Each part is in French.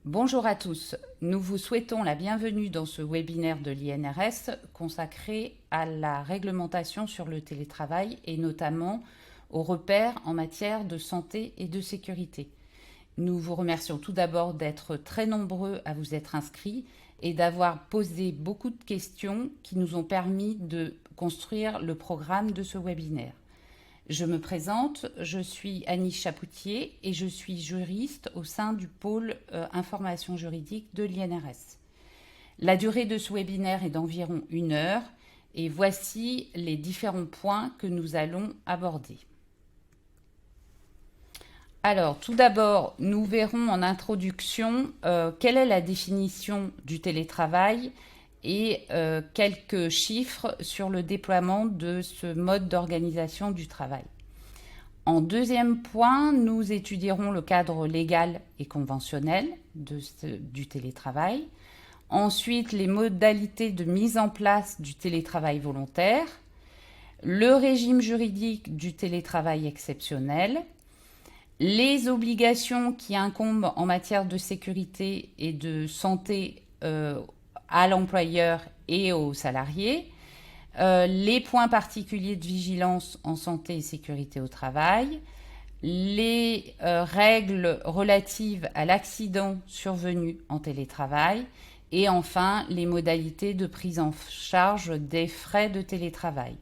Bonjour à tous, nous vous souhaitons la bienvenue dans ce webinaire de l'INRS consacré à la réglementation sur le télétravail et notamment aux repères en matière de santé et de sécurité. Nous vous remercions tout d'abord d'être très nombreux à vous être inscrits et d'avoir posé beaucoup de questions qui nous ont permis de construire le programme de ce webinaire. Je me présente, je suis Annie Chapoutier et je suis juriste au sein du pôle information juridique de l'INRS. La durée de ce webinaire est d'environ 1 heure et voici les différents points que nous allons aborder. Alors, tout d'abord, nous verrons en introduction quelle est la définition du télétravail et quelques chiffres sur le déploiement de ce mode d'organisation du travail. En deuxième point, nous étudierons le cadre légal et conventionnel du télétravail. Ensuite, les modalités de mise en place du télétravail volontaire, le régime juridique du télétravail exceptionnel, les obligations qui incombent en matière de sécurité et de santé à l'employeur et aux salariés, les points particuliers de vigilance en santé et sécurité au travail, les règles relatives à l'accident survenu en télétravail et enfin les modalités de prise en charge des frais de télétravail.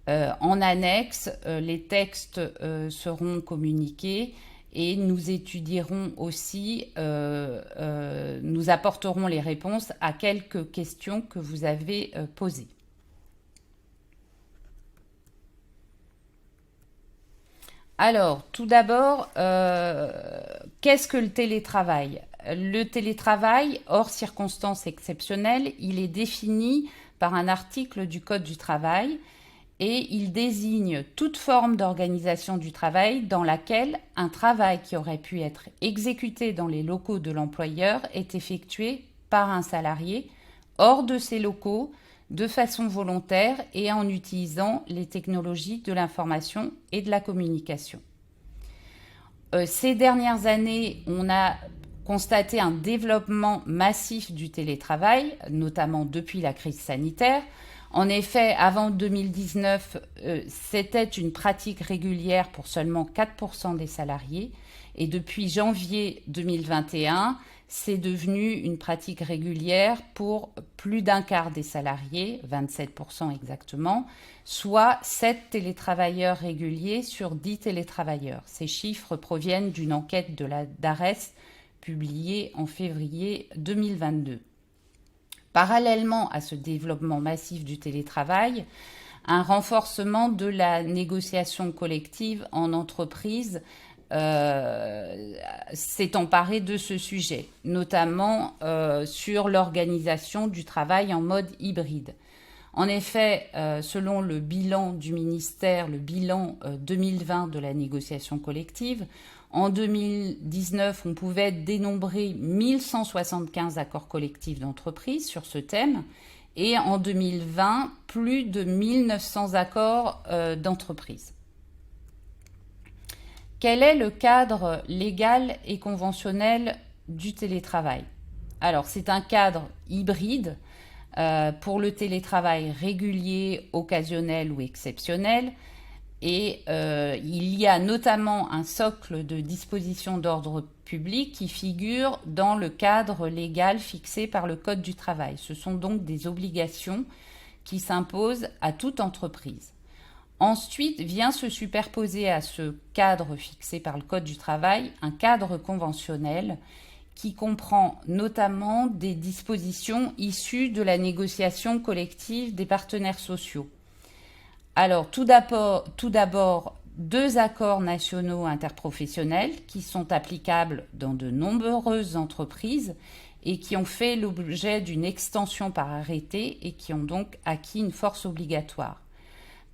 En annexe, les textes seront communiqués et nous étudierons aussi, nous apporterons les réponses à quelques questions que vous avez posées. Alors, tout d'abord, qu'est-ce que le télétravail? Le télétravail, hors circonstances exceptionnelles, il est défini par un article du Code du travail et il désigne toute forme d'organisation du travail dans laquelle un travail qui aurait pu être exécuté dans les locaux de l'employeur est effectué par un salarié hors de ces locaux de façon volontaire et en utilisant les technologies de l'information et de la communication. Ces dernières années, on a constaté un développement massif du télétravail, notamment depuis la crise sanitaire. En effet, avant 2019, c'était une pratique régulière pour seulement 4% des salariés. Et depuis janvier 2021, c'est devenu une pratique régulière pour plus d'un quart des salariés, 27% exactement, soit 7 télétravailleurs réguliers sur 10 télétravailleurs. Ces chiffres proviennent d'une enquête de la DARES publiée en février 2022. Parallèlement à ce développement massif du télétravail, un renforcement de la négociation collective en entreprise s'est emparé de ce sujet, notamment sur l'organisation du travail en mode hybride. En effet, selon le bilan du ministère, le bilan 2020 de la négociation collective, en 2019, on pouvait dénombrer 1175 accords collectifs d'entreprise sur ce thème et en 2020, plus de 1900 accords d'entreprise. Quel est le cadre légal et conventionnel du télétravail? Alors, c'est un cadre hybride pour le télétravail régulier, occasionnel ou exceptionnel. Et il y a notamment un socle de dispositions d'ordre public qui figure dans le cadre légal fixé par le Code du travail. Ce sont donc des obligations qui s'imposent à toute entreprise. Ensuite vient se superposer à ce cadre fixé par le Code du travail un cadre conventionnel qui comprend notamment des dispositions issues de la négociation collective des partenaires sociaux. Alors, tout d'abord, 2 accords nationaux interprofessionnels qui sont applicables dans de nombreuses entreprises et qui ont fait l'objet d'une extension par arrêté et qui ont donc acquis une force obligatoire.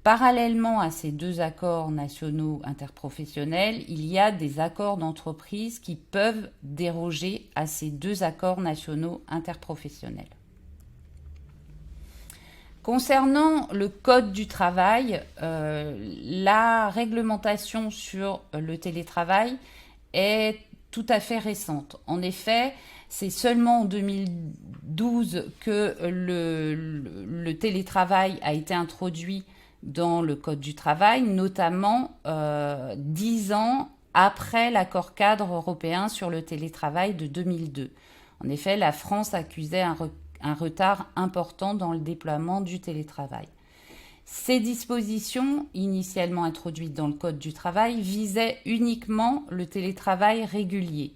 Parallèlement à ces 2 accords nationaux interprofessionnels, il y a des accords d'entreprise qui peuvent déroger à ces 2 accords nationaux interprofessionnels. Concernant le Code du travail, la réglementation sur le télétravail est tout à fait récente. En effet, c'est seulement en 2012 que le télétravail a été introduit dans le Code du travail, notamment 10 ans après l'accord cadre européen sur le télétravail de 2002. En effet, la France accusait un retard important dans le déploiement du télétravail. Ces dispositions, initialement introduites dans le Code du travail, visaient uniquement le télétravail régulier.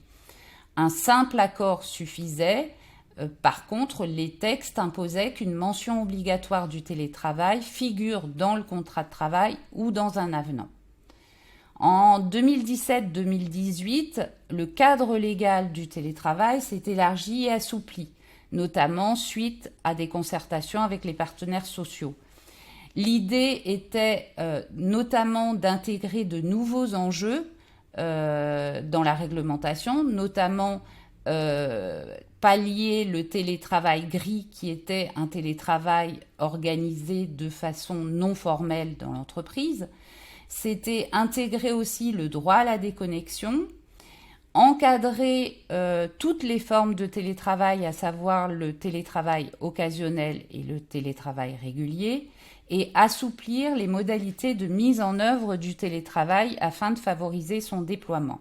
Un simple accord suffisait. Par contre, les textes imposaient qu'une mention obligatoire du télétravail figure dans le contrat de travail ou dans un avenant. En 2017-2018, le cadre légal du télétravail s'est élargi et assoupli, notamment suite à des concertations avec les partenaires sociaux. L'idée était notamment d'intégrer de nouveaux enjeux dans la réglementation, notamment pallier le télétravail gris qui était un télétravail organisé de façon non formelle dans l'entreprise. C'était intégrer aussi le droit à la déconnexion, encadrer toutes les formes de télétravail, à savoir le télétravail occasionnel et le télétravail régulier, et assouplir les modalités de mise en œuvre du télétravail afin de favoriser son déploiement.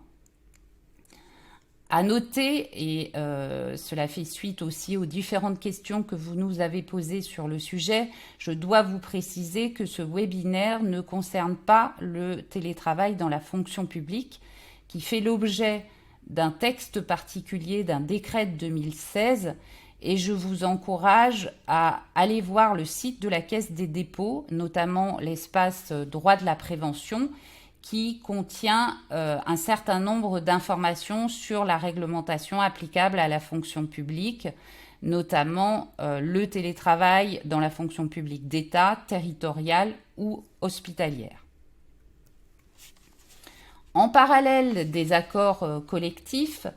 À noter, et cela fait suite aussi aux différentes questions que vous nous avez posées sur le sujet, je dois vous préciser que ce webinaire ne concerne pas le télétravail dans la fonction publique, qui fait l'objet d'un texte particulier, d'un décret de 2016, et je vous encourage à aller voir le site de la Caisse des dépôts, notamment l'espace droit de la prévention, qui contient un certain nombre d'informations sur la réglementation applicable à la fonction publique, notamment le télétravail dans la fonction publique d'État, territoriale ou hospitalière. En parallèle des accords collectifs,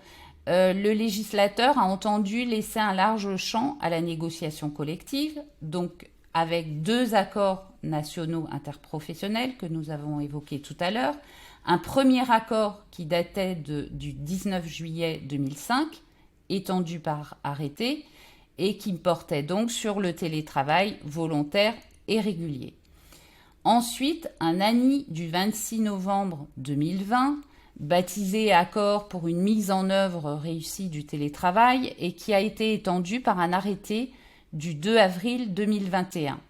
le législateur a entendu laisser un large champ à la négociation collective, donc avec 2 accords nationaux interprofessionnels que nous avons évoqués tout à l'heure, un premier accord qui datait du 19 juillet 2005, étendu par arrêté, et qui portait donc sur le télétravail volontaire et régulier. Ensuite, un ANI du 26 novembre 2020, baptisé Accord pour une mise en œuvre réussie du télétravail et qui a été étendu par un arrêté du 2 avril 2021.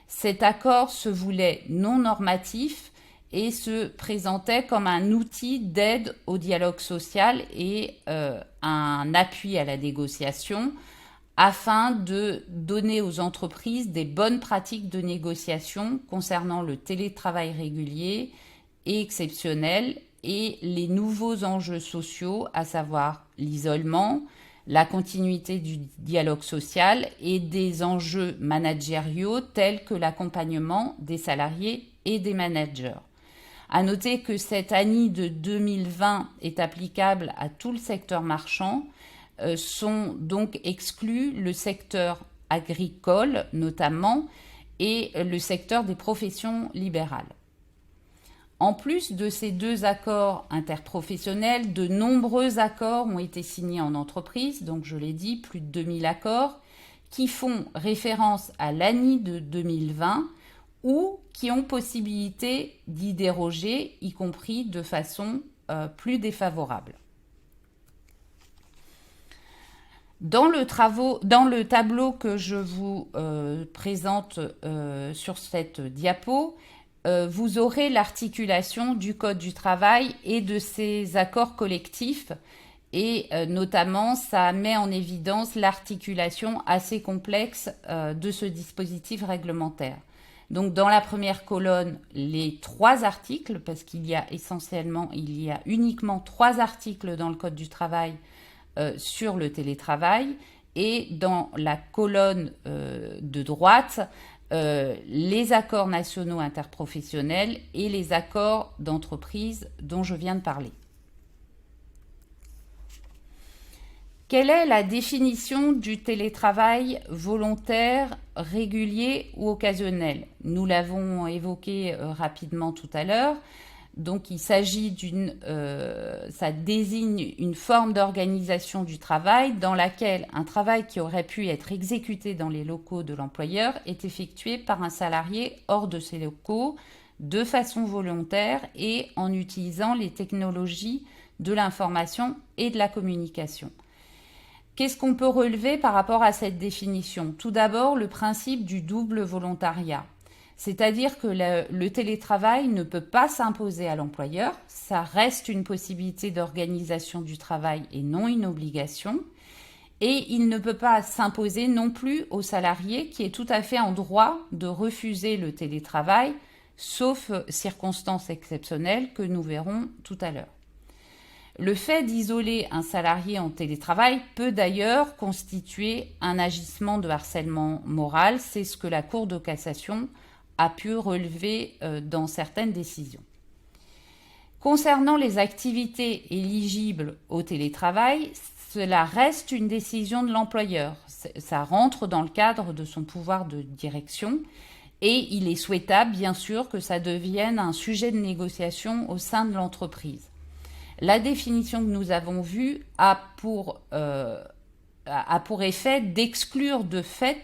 Cet accord se voulait non normatif et se présentait comme un outil d'aide au dialogue social et un appui à la négociation afin de donner aux entreprises des bonnes pratiques de négociation concernant le télétravail régulier et exceptionnel et les nouveaux enjeux sociaux, à savoir l'isolement, la continuité du dialogue social et des enjeux managériaux tels que l'accompagnement des salariés et des managers. À noter que cette ANI de 2020 est applicable à tout le secteur marchand, sont donc exclus le secteur agricole notamment et le secteur des professions libérales. En plus de ces 2 accords interprofessionnels, de nombreux accords ont été signés en entreprise, donc je l'ai dit, plus de 2000 accords, qui font référence à l'ANI de 2020 ou qui ont possibilité d'y déroger, y compris de façon plus défavorable. Dans le tableau que je vous présente sur cette diapo, vous aurez l'articulation du Code du travail et de ces accords collectifs et notamment ça met en évidence l'articulation assez complexe de ce dispositif réglementaire. Donc dans la première colonne, les 3 articles, parce il y a uniquement 3 articles dans le Code du travail sur le télétravail, et dans la colonne de droite, les accords nationaux interprofessionnels et les accords d'entreprise dont je viens de parler. Quelle est la définition du télétravail volontaire, régulier ou occasionnel ? Nous l'avons évoqué rapidement tout à l'heure. Donc il s'agit ça désigne une forme d'organisation du travail dans laquelle un travail qui aurait pu être exécuté dans les locaux de l'employeur est effectué par un salarié hors de ces locaux de façon volontaire et en utilisant les technologies de l'information et de la communication. Qu'est-ce qu'on peut relever par rapport à cette définition? Tout d'abord, le principe du double volontariat. C'est-à-dire que le télétravail ne peut pas s'imposer à l'employeur, ça reste une possibilité d'organisation du travail et non une obligation. Et il ne peut pas s'imposer non plus au salarié qui est tout à fait en droit de refuser le télétravail, sauf circonstances exceptionnelles que nous verrons tout à l'heure. Le fait d'isoler un salarié en télétravail peut d'ailleurs constituer un agissement de harcèlement moral, c'est ce que la Cour de cassation a pu relever dans certaines décisions. Concernant les activités éligibles au télétravail, cela reste une décision de l'employeur. Ça rentre dans le cadre de son pouvoir de direction et il est souhaitable, bien sûr, que ça devienne un sujet de négociation au sein de l'entreprise. La définition que nous avons vue a pour effet d'exclure de fait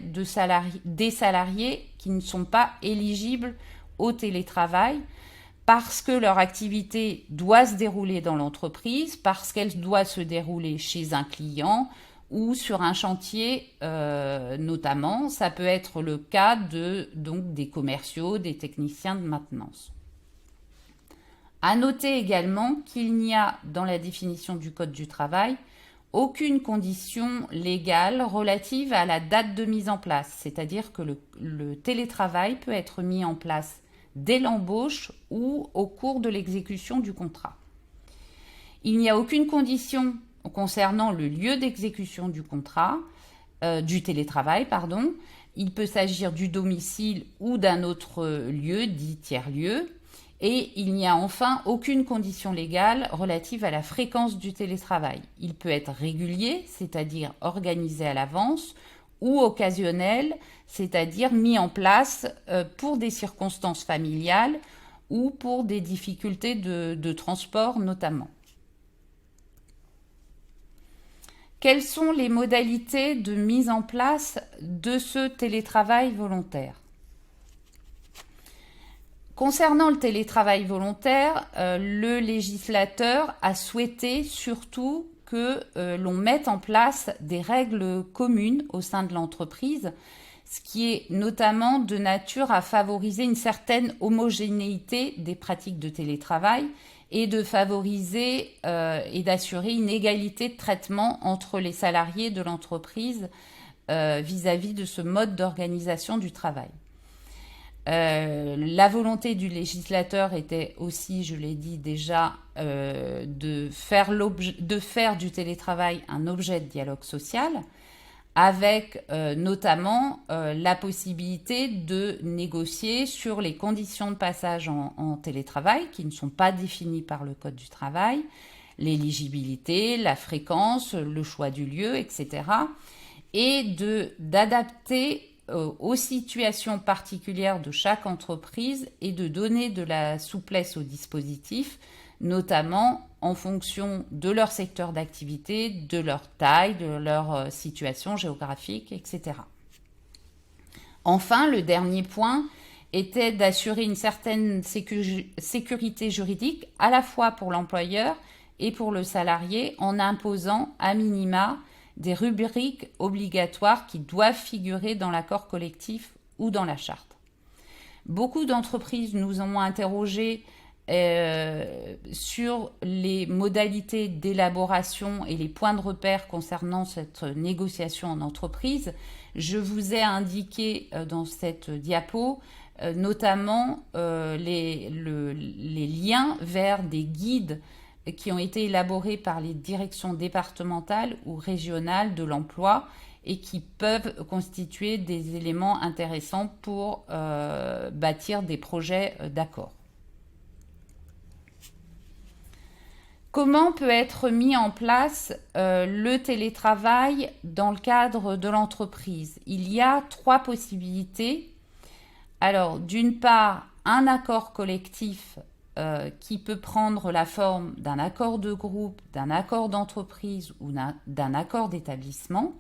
des salariés qui ne sont pas éligibles au télétravail parce que leur activité doit se dérouler dans l'entreprise, parce qu'elle doit se dérouler chez un client ou sur un chantier notamment. Ça peut être le cas donc des commerciaux, des techniciens de maintenance. À noter également qu'il n'y a dans la définition du Code du travail aucune condition légale relative à la date de mise en place, c'est-à-dire que le télétravail peut être mis en place dès l'embauche ou au cours de l'exécution du contrat. Il n'y a aucune condition concernant le lieu d'exécution du contrat, du télétravail, pardon. Il peut s'agir du domicile ou d'un autre lieu, dit tiers-lieu. Et il n'y a enfin aucune condition légale relative à la fréquence du télétravail. Il peut être régulier, c'est-à-dire organisé à l'avance, ou occasionnel, c'est-à-dire mis en place pour des circonstances familiales ou pour des difficultés de transport notamment. Quelles sont les modalités de mise en place de ce télétravail volontaire ? Concernant le télétravail volontaire, le législateur a souhaité surtout que l'on mette en place des règles communes au sein de l'entreprise, ce qui est notamment de nature à favoriser une certaine homogénéité des pratiques de télétravail et de favoriser et d'assurer une égalité de traitement entre les salariés de l'entreprise vis-à-vis de ce mode d'organisation du travail. La volonté du législateur était aussi, je l'ai dit déjà, de faire du télétravail un objet de dialogue social, avec notamment la possibilité de négocier sur les conditions de passage en télétravail, qui ne sont pas définies par le Code du travail, l'éligibilité, la fréquence, le choix du lieu, etc. Et d'adapter aux situations particulières de chaque entreprise et de donner de la souplesse au dispositif, notamment en fonction de leur secteur d'activité, de leur taille, de leur situation géographique, etc. Enfin, le dernier point était d'assurer une certaine sécurité juridique à la fois pour l'employeur et pour le salarié en imposant à minima des rubriques obligatoires qui doivent figurer dans l'accord collectif ou dans la charte. Beaucoup d'entreprises nous ont interrogés sur les modalités d'élaboration et les points de repère concernant cette négociation en entreprise. Je vous ai indiqué dans cette diapo notamment les liens vers des guides qui ont été élaborés par les directions départementales ou régionales de l'emploi et qui peuvent constituer des éléments intéressants pour bâtir des projets d'accord. Comment peut être mis en place le télétravail dans le cadre de l'entreprise ? Il y a 3 possibilités. Alors, d'une part, un accord collectif qui peut prendre la forme d'un accord de groupe, d'un accord d'entreprise ou d'un accord d'établissement.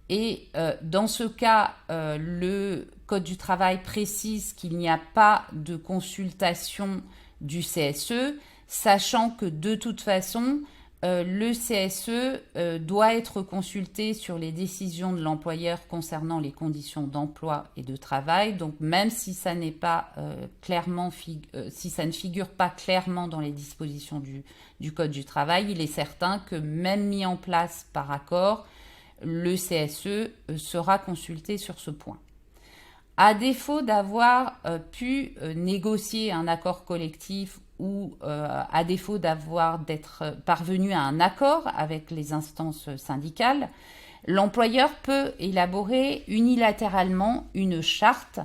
Et dans ce cas, le Code du travail précise qu'il n'y a pas de consultation du CSE, sachant que de toute façon, le CSE doit être consulté sur les décisions de l'employeur concernant les conditions d'emploi et de travail. Donc même si ça n'est pas si ça ne figure pas clairement dans les dispositions du Code du travail, il est certain que même mis en place par accord, le CSE sera consulté sur ce point. À défaut d'avoir pu négocier un accord collectif ou à défaut d'être parvenu à un accord avec les instances syndicales, l'employeur peut élaborer unilatéralement une charte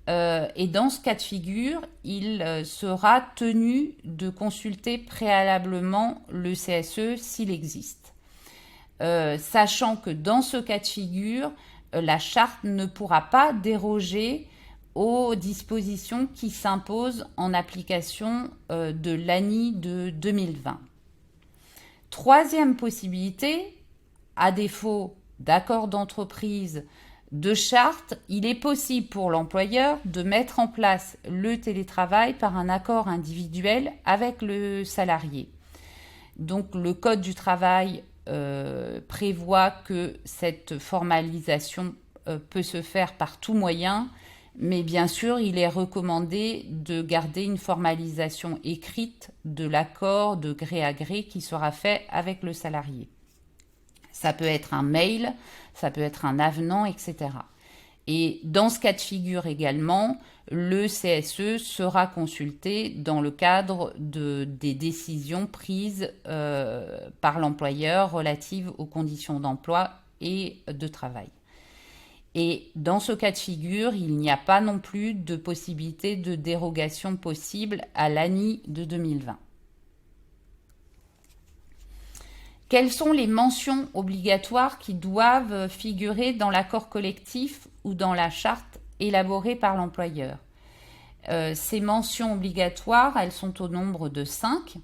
et dans ce cas de figure, il sera tenu de consulter préalablement le CSE s'il existe. Sachant que dans ce cas de figure, la charte ne pourra pas déroger aux dispositions qui s'imposent en application de l'ANI de 2020. Troisième possibilité, à défaut d'accord d'entreprise, de charte, il est possible pour l'employeur de mettre en place le télétravail par un accord individuel avec le salarié. Donc le Code du travail prévoit que cette formalisation peut se faire par tout moyen, mais bien sûr, il est recommandé de garder une formalisation écrite de l'accord de gré à gré qui sera fait avec le salarié. Ça peut être un mail, ça peut être un avenant, etc. Et dans ce cas de figure également, le CSE sera consulté dans le cadre des décisions prises par l'employeur relatives aux conditions d'emploi et de travail. Et dans ce cas de figure, il n'y a pas non plus de possibilité de dérogation possible à l'ANI de 2020. Quelles sont les mentions obligatoires qui doivent figurer dans l'accord collectif ou dans la charte élaborée par l'employeur? Ces mentions obligatoires, elles sont au nombre de 5.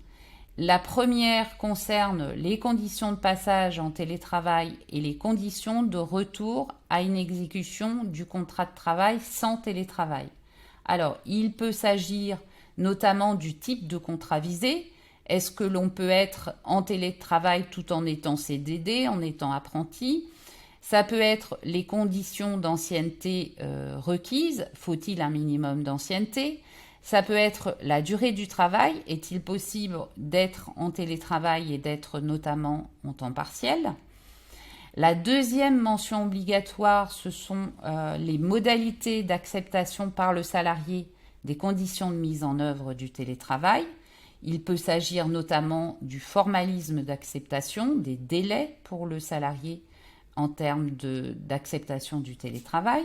La première concerne les conditions de passage en télétravail et les conditions de retour à une exécution du contrat de travail sans télétravail. Alors, il peut s'agir notamment du type de contrat visé. Est-ce que l'on peut être en télétravail tout en étant CDD, en étant apprenti? Ça peut être les conditions d'ancienneté requises. Faut-il un minimum d'ancienneté? Ça peut être la durée du travail. Est-il possible d'être en télétravail et d'être notamment en temps partiel? La deuxième mention obligatoire, ce sont les modalités d'acceptation par le salarié des conditions de mise en œuvre du télétravail. Il peut s'agir notamment du formalisme d'acceptation, des délais pour le salarié en termes d'acceptation du télétravail.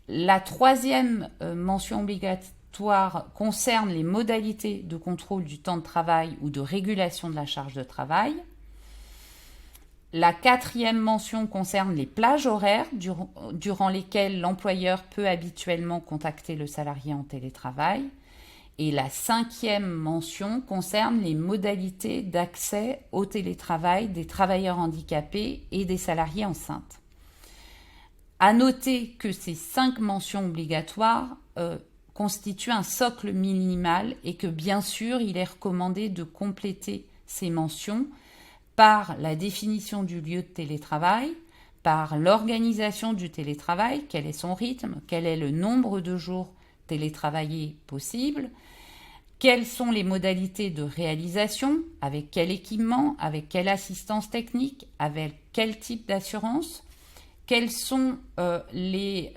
La troisième mention obligatoire concerne les modalités de contrôle du temps de travail ou de régulation de la charge de travail. La quatrième mention concerne les plages horaires durant lesquelles l'employeur peut habituellement contacter le salarié en télétravail. Et la cinquième mention concerne les modalités d'accès au télétravail des travailleurs handicapés et des salariés enceintes. À noter que ces 5 mentions obligatoires constituent un socle minimal et que bien sûr, il est recommandé de compléter ces mentions par la définition du lieu de télétravail, par l'organisation du télétravail, quel est son rythme, quel est le nombre de jours télétravaillés possibles, quelles sont les modalités de réalisation, avec quel équipement, avec quelle assistance technique, avec quel type d'assurance, quelles sont les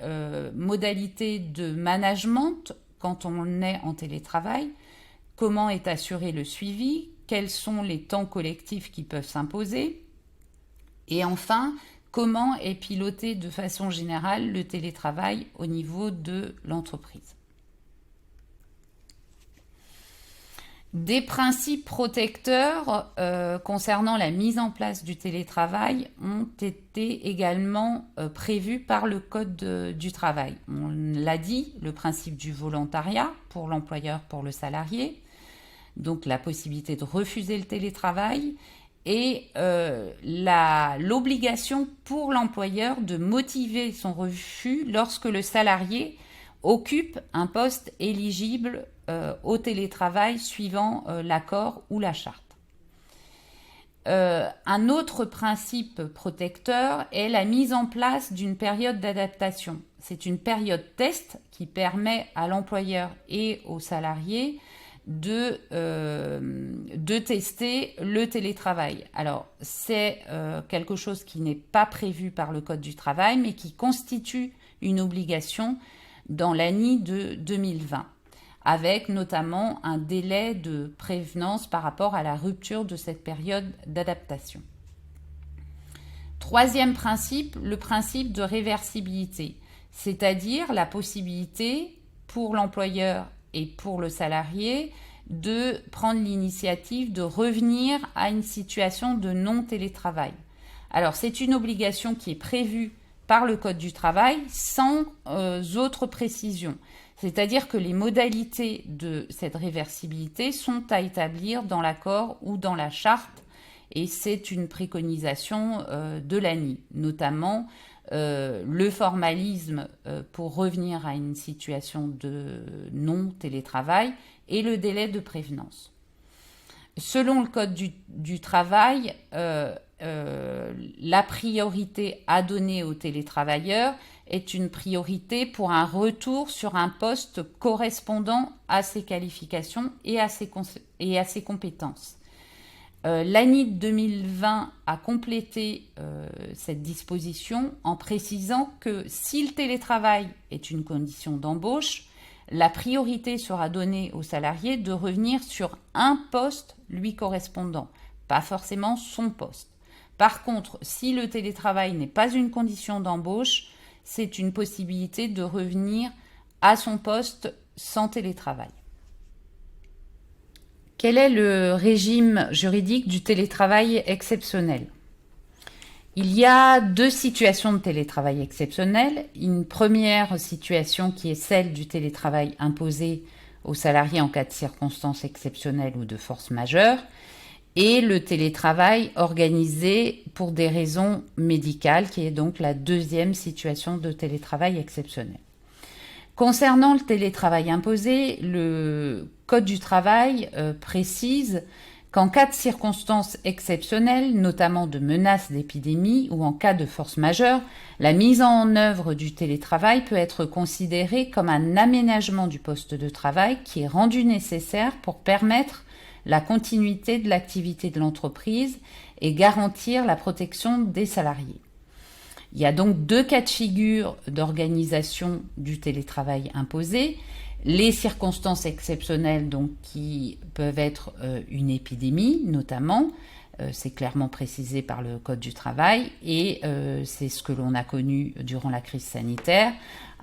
modalités de management quand on est en télétravail, comment est assuré le suivi, quels sont les temps collectifs qui peuvent s'imposer, et enfin, comment est piloté de façon générale le télétravail au niveau de l'entreprise. Des principes protecteurs concernant la mise en place du télétravail ont été également prévus par le Code du travail. On l'a dit, le principe du volontariat pour l'employeur, pour le salarié, donc la possibilité de refuser le télétravail et l'obligation pour l'employeur de motiver son refus lorsque le salarié occupe un poste éligible au télétravail suivant l'accord ou la charte. Un autre principe protecteur est la mise en place d'une période d'adaptation. C'est une période test qui permet à l'employeur et aux salariés de tester le télétravail. Alors, c'est quelque chose qui n'est pas prévu par le Code du travail, mais qui constitue une obligation dans l'ANI de 2020, avec notamment un délai de prévenance par rapport à la rupture de cette période d'adaptation. Troisième principe, le principe de réversibilité, c'est-à-dire la possibilité pour l'employeur et pour le salarié de prendre l'initiative de revenir à une situation de non-télétravail. Alors, c'est une obligation qui est prévue par le Code du travail sans autre précision. C'est-à-dire que les modalités de cette réversibilité sont à établir dans l'accord ou dans la charte, et c'est une préconisation de l'ANI, notamment le formalisme pour revenir à une situation de non-télétravail et le délai de prévenance. Selon le Code du travail, la priorité à donner aux télétravailleurs est une priorité pour un retour sur un poste correspondant à ses qualifications et à ses compétences. L'ANI 2020 a complété cette disposition en précisant que si le télétravail est une condition d'embauche, la priorité sera donnée aux salariés de revenir sur un poste lui correspondant, pas forcément son poste. Par contre, si le télétravail n'est pas une condition d'embauche, c'est une possibilité de revenir à son poste sans télétravail. Quel est le régime juridique du télétravail exceptionnel ? Il y a deux situations de télétravail exceptionnel. Une première situation qui est celle du télétravail imposé aux salariés en cas de circonstances exceptionnelles ou de force majeure, et le télétravail organisé pour des raisons médicales, qui est donc la deuxième situation de télétravail exceptionnel. Concernant le télétravail imposé, le Code du travail précise qu'en cas de circonstances exceptionnelles, notamment de menaces d'épidémie ou en cas de force majeure, la mise en œuvre du télétravail peut être considérée comme un aménagement du poste de travail qui est rendu nécessaire pour permettre la continuité de l'activité de l'entreprise et garantir la protection des salariés. Il y a donc deux cas de figure d'organisation du télétravail imposé. Les circonstances exceptionnelles donc, qui peuvent être une épidémie notamment, c'est clairement précisé par le Code du travail et c'est ce que l'on a connu durant la crise sanitaire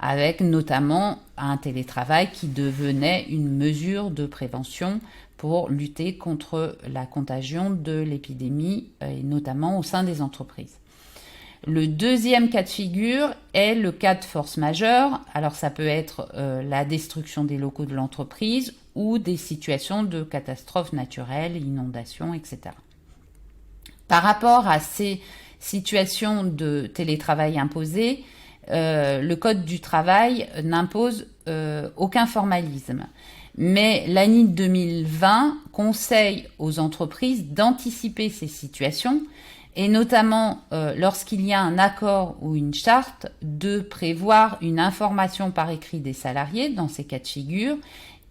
avec notamment un télétravail qui devenait une mesure de prévention pour lutter contre la contagion de l'épidémie et notamment au sein des entreprises. Le deuxième cas de figure est le cas de force majeure. Alors ça peut être la destruction des locaux de l'entreprise ou des situations de catastrophes naturelles, inondations, etc. Par rapport à ces situations de télétravail imposées, le Code du travail n'impose aucun formalisme. Mais l'ANI 2020 conseille aux entreprises d'anticiper ces situations et notamment lorsqu'il y a un accord ou une charte, de prévoir une information par écrit des salariés dans ces cas de figure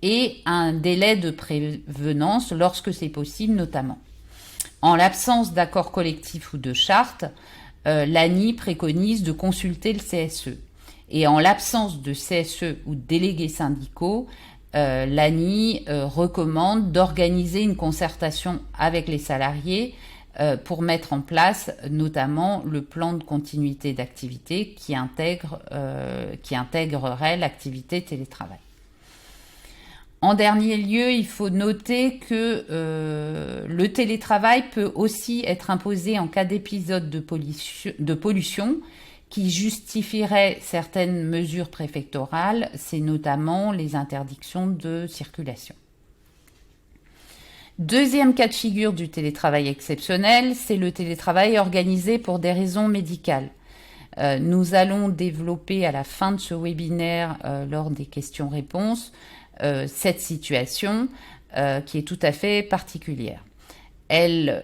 et un délai de prévenance lorsque c'est possible notamment. En l'absence d'accord collectif ou de charte, l'ANI préconise de consulter le CSE. Et en l'absence de CSE ou de délégués syndicaux, l'ANI recommande d'organiser une concertation avec les salariés pour mettre en place notamment le plan de continuité d'activité qui intégrerait l'activité télétravail. En dernier lieu, il faut noter que le télétravail peut aussi être imposé en cas d'épisode de pollution qui justifierait certaines mesures préfectorales, c'est notamment les interdictions de circulation. Deuxième cas de figure du télétravail exceptionnel, c'est le télétravail organisé pour des raisons médicales. Nous allons développer à la fin de ce webinaire, lors des questions-réponses, cette situation qui est tout à fait particulière. Elle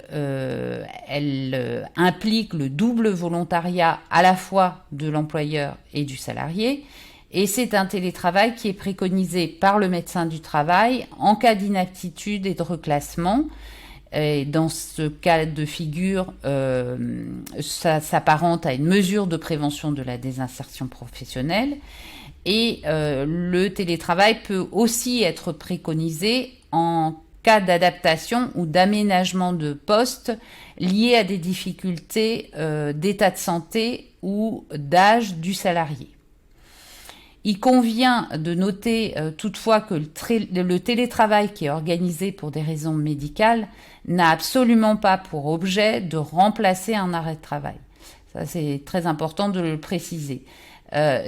implique le double volontariat à la fois de l'employeur et du salarié, et c'est un télétravail qui est préconisé par le médecin du travail en cas d'inaptitude et de reclassement. Et dans ce cas de figure, ça s'apparente à une mesure de prévention de la désinsertion professionnelle. Et le télétravail peut aussi être préconisé en cas d'adaptation ou d'aménagement de poste liés à des difficultés d'état de santé ou d'âge du salarié. Il convient de noter toutefois que le télétravail qui est organisé pour des raisons médicales n'a absolument pas pour objet de remplacer un arrêt de travail. Ça, c'est très important de le préciser.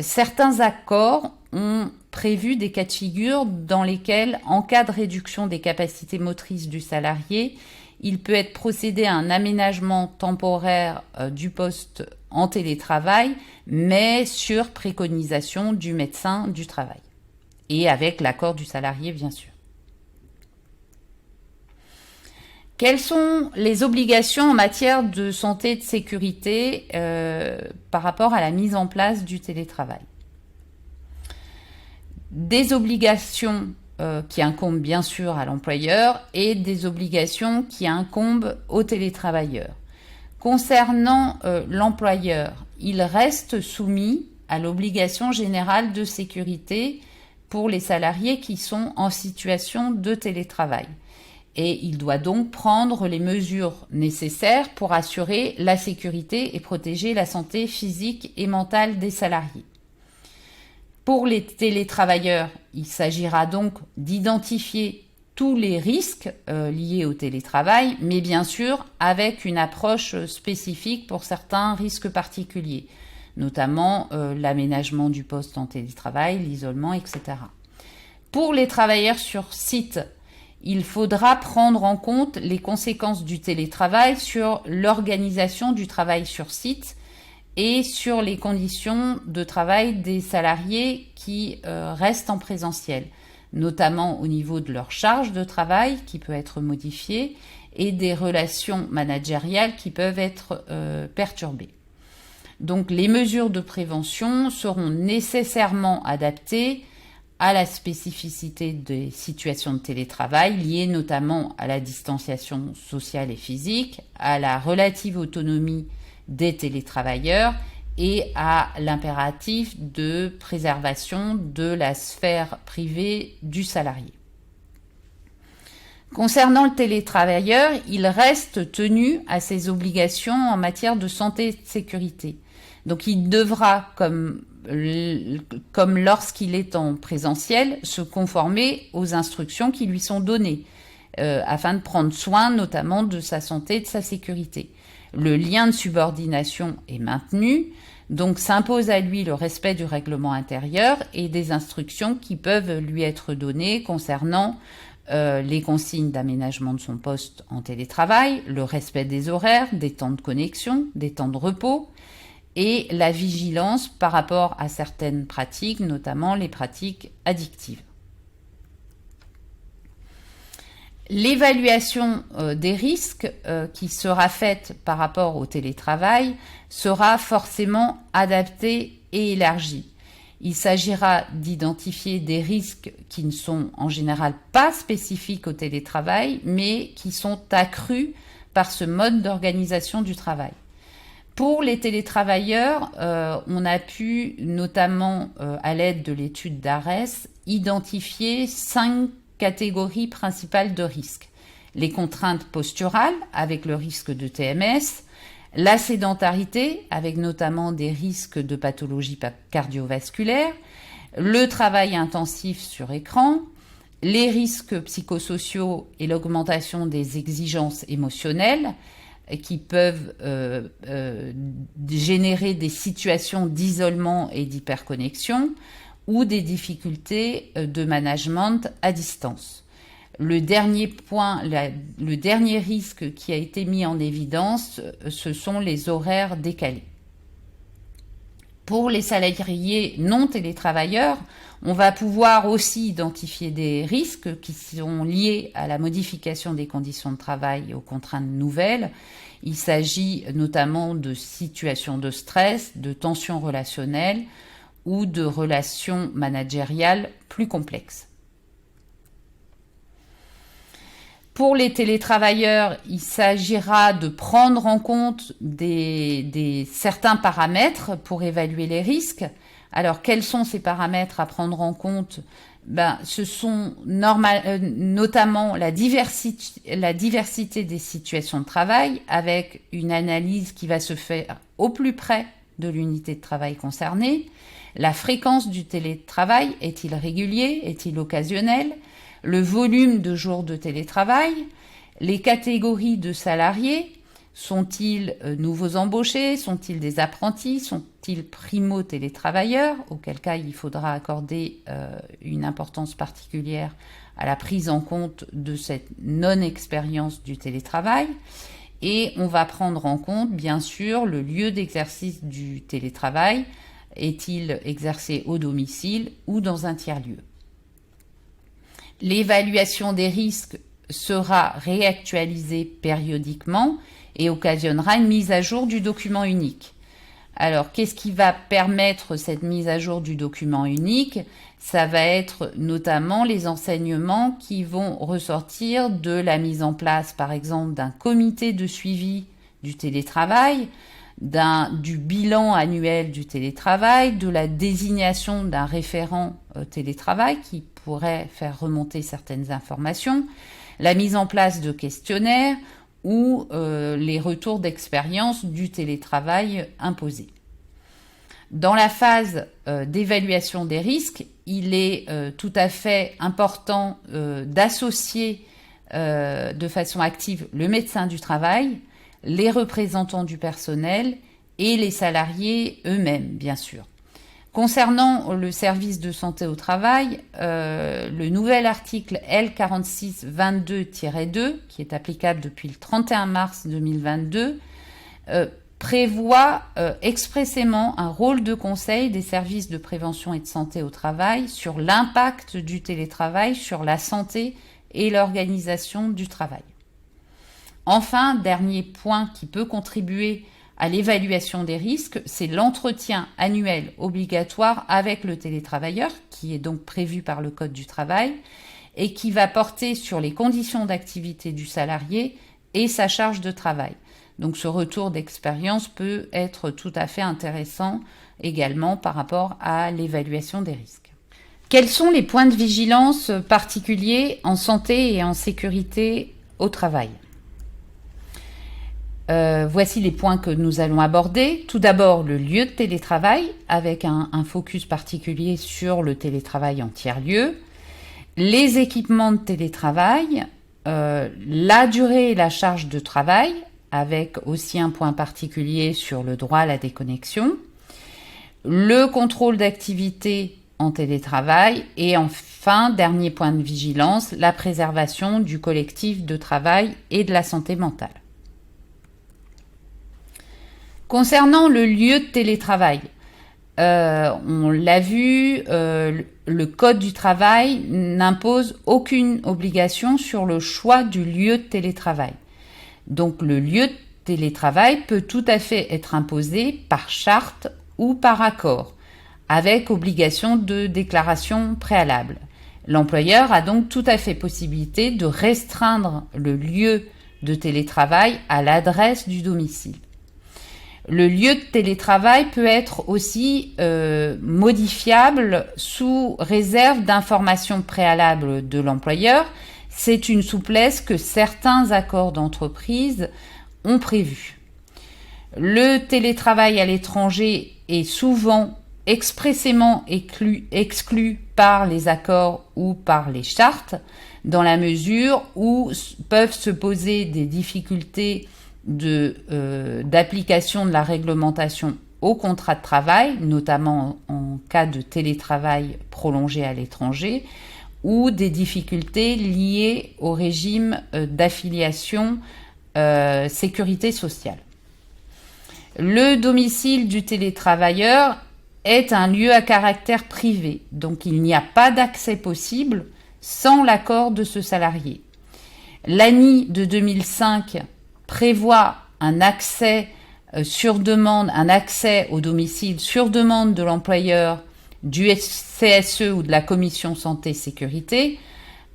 Certains accords ont prévu des cas de figure dans lesquels, en cas de réduction des capacités motrices du salarié, il peut être procédé à un aménagement temporaire du poste en télétravail, mais sur préconisation du médecin du travail et avec l'accord du salarié, bien sûr. Quelles sont les obligations en matière de santé et de sécurité par rapport à la mise en place du télétravail? Des obligations qui incombent bien sûr à l'employeur et des obligations qui incombent aux télétravailleurs. Concernant l'employeur, il reste soumis à l'obligation générale de sécurité pour les salariés qui sont en situation de télétravail. Et il doit donc prendre les mesures nécessaires pour assurer la sécurité et protéger la santé physique et mentale des salariés. Pour les télétravailleurs, il s'agira donc d'identifier tous les risques liés au télétravail, mais bien sûr avec une approche spécifique pour certains risques particuliers, notamment l'aménagement du poste en télétravail, l'isolement, etc. Pour les travailleurs sur site, il faudra prendre en compte les conséquences du télétravail sur l'organisation du travail sur site et sur les conditions de travail des salariés qui restent en présentiel, notamment au niveau de leur charge de travail qui peut être modifiée et des relations managériales qui peuvent être perturbées. Donc les mesures de prévention seront nécessairement adaptées à la spécificité des situations de télétravail liées notamment à la distanciation sociale et physique, à la relative autonomie des télétravailleurs et à l'impératif de préservation de la sphère privée du salarié. Concernant le télétravailleur, il reste tenu à ses obligations en matière de santé et de sécurité. Donc il devra, comme lorsqu'il est en présentiel, se conformer aux instructions qui lui sont données, afin de prendre soin notamment de sa santé et de sa sécurité. Le lien de subordination est maintenu, donc s'impose à lui le respect du règlement intérieur et des instructions qui peuvent lui être données concernant les consignes d'aménagement de son poste en télétravail, le respect des horaires, des temps de connexion, des temps de repos, et la vigilance par rapport à certaines pratiques, notamment les pratiques addictives. L'évaluation des risques qui sera faite par rapport au télétravail sera forcément adaptée et élargie. Il s'agira d'identifier des risques qui ne sont en général pas spécifiques au télétravail, mais qui sont accrus par ce mode d'organisation du travail. Pour les télétravailleurs, on a pu, notamment à l'aide de l'étude d'ARES, identifier 5 catégories principales de risques. Les contraintes posturales, avec le risque de TMS, la sédentarité, avec notamment des risques de pathologies cardiovasculaires, le travail intensif sur écran, les risques psychosociaux et l'augmentation des exigences émotionnelles qui peuvent générer des situations d'isolement et d'hyperconnexion ou des difficultés de management à distance. Le dernier point, le dernier risque qui a été mis en évidence, ce sont les horaires décalés. Pour les salariés non télétravailleurs, on va pouvoir aussi identifier des risques qui sont liés à la modification des conditions de travail et aux contraintes nouvelles. Il s'agit notamment de situations de stress, de tensions relationnelles ou de relations managériales plus complexes. Pour les télétravailleurs, il s'agira de prendre en compte certains paramètres pour évaluer les risques. Alors, quels sont ces paramètres à prendre en compte ? Ce sont notamment la diversité des situations de travail, avec une analyse qui va se faire au plus près de l'unité de travail concernée. La fréquence du télétravail, est-il régulier, est-il occasionnel ? Le volume de jours de télétravail, les catégories de salariés, sont-ils nouveaux embauchés, sont-ils des apprentis, sont-ils primo-télétravailleurs, auquel cas il faudra accorder une importance particulière à la prise en compte de cette non-expérience du télétravail. Et on va prendre en compte, bien sûr, le lieu d'exercice du télétravail, est-il exercé au domicile ou dans un tiers-lieu. L'évaluation des risques sera réactualisée périodiquement et occasionnera une mise à jour du document unique. Alors, qu'est-ce qui va permettre cette mise à jour du document unique ? Ça va être notamment les enseignements qui vont ressortir de la mise en place, par exemple, d'un comité de suivi du télétravail, du bilan annuel du télétravail, de la désignation d'un référent télétravail qui pourrait faire remonter certaines informations, la mise en place de questionnaires ou les retours d'expérience du télétravail imposé. Dans la phase d'évaluation des risques, il est tout à fait important d'associer de façon active le médecin du travail, les représentants du personnel et les salariés eux-mêmes, bien sûr. Concernant le service de santé au travail, le nouvel article L4622-2, qui est applicable depuis le 31 mars 2022, prévoit expressément un rôle de conseil des services de prévention et de santé au travail sur l'impact du télétravail sur la santé et l'organisation du travail. Enfin, dernier point qui peut contribuer à l'évaluation des risques, c'est l'entretien annuel obligatoire avec le télétravailleur, qui est donc prévu par le Code du travail, et qui va porter sur les conditions d'activité du salarié et sa charge de travail. Donc ce retour d'expérience peut être tout à fait intéressant également par rapport à l'évaluation des risques. Quels sont les points de vigilance particuliers en santé et en sécurité au travail ? Voici les points que nous allons aborder. Tout d'abord, le lieu de télétravail, avec un focus particulier sur le télétravail en tiers-lieu. Les équipements de télétravail, la durée et la charge de travail, avec aussi un point particulier sur le droit à la déconnexion. Le contrôle d'activité en télétravail. Et enfin, dernier point de vigilance, la préservation du collectif de travail et de la santé mentale. Concernant le lieu de télétravail, on l'a vu, le Code du travail n'impose aucune obligation sur le choix du lieu de télétravail. Donc le lieu de télétravail peut tout à fait être imposé par charte ou par accord, avec obligation de déclaration préalable. L'employeur a donc tout à fait possibilité de restreindre le lieu de télétravail à l'adresse du domicile. Le lieu de télétravail peut être aussi modifiable sous réserve d'informations préalables de l'employeur. C'est une souplesse que certains accords d'entreprise ont prévue. Le télétravail à l'étranger est souvent expressément exclus par les accords ou par les chartes, dans la mesure où peuvent se poser des difficultés d'application de la réglementation au contrat de travail, notamment en cas de télétravail prolongé à l'étranger, ou des difficultés liées au régime d'affiliation sécurité sociale. Le domicile du télétravailleur est un lieu à caractère privé, donc il n'y a pas d'accès possible sans l'accord de ce salarié. L'ANI de 2005 prévoit un accès sur demande, un accès au domicile sur demande de l'employeur, du CSE ou de la commission santé-sécurité,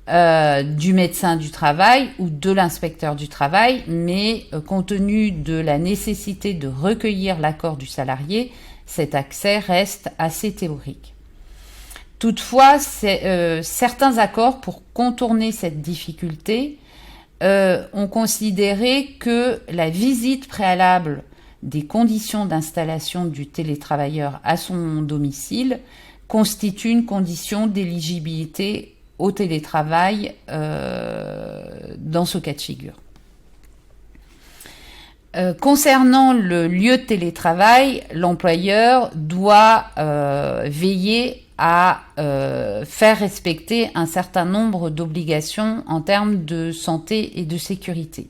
du médecin du travail ou de l'inspecteur du travail, mais compte tenu de la nécessité de recueillir l'accord du salarié, cet accès reste assez théorique. Toutefois, certains accords, pour contourner cette difficulté, ont considéré que la visite préalable des conditions d'installation du télétravailleur à son domicile constitue une condition d'éligibilité au télétravail dans ce cas de figure. Concernant le lieu de télétravail, l'employeur doit veiller à faire respecter un certain nombre d'obligations en termes de santé et de sécurité.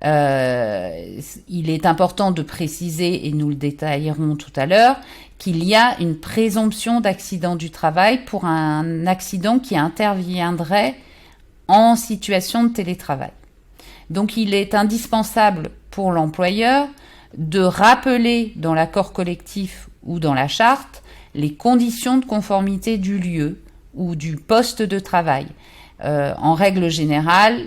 Il est important de préciser, et nous le détaillerons tout à l'heure, qu'il y a une présomption d'accident du travail pour un accident qui interviendrait en situation de télétravail. Donc il est indispensable pour l'employeur de rappeler dans l'accord collectif ou dans la charte les conditions de conformité du lieu ou du poste de travail. En règle générale,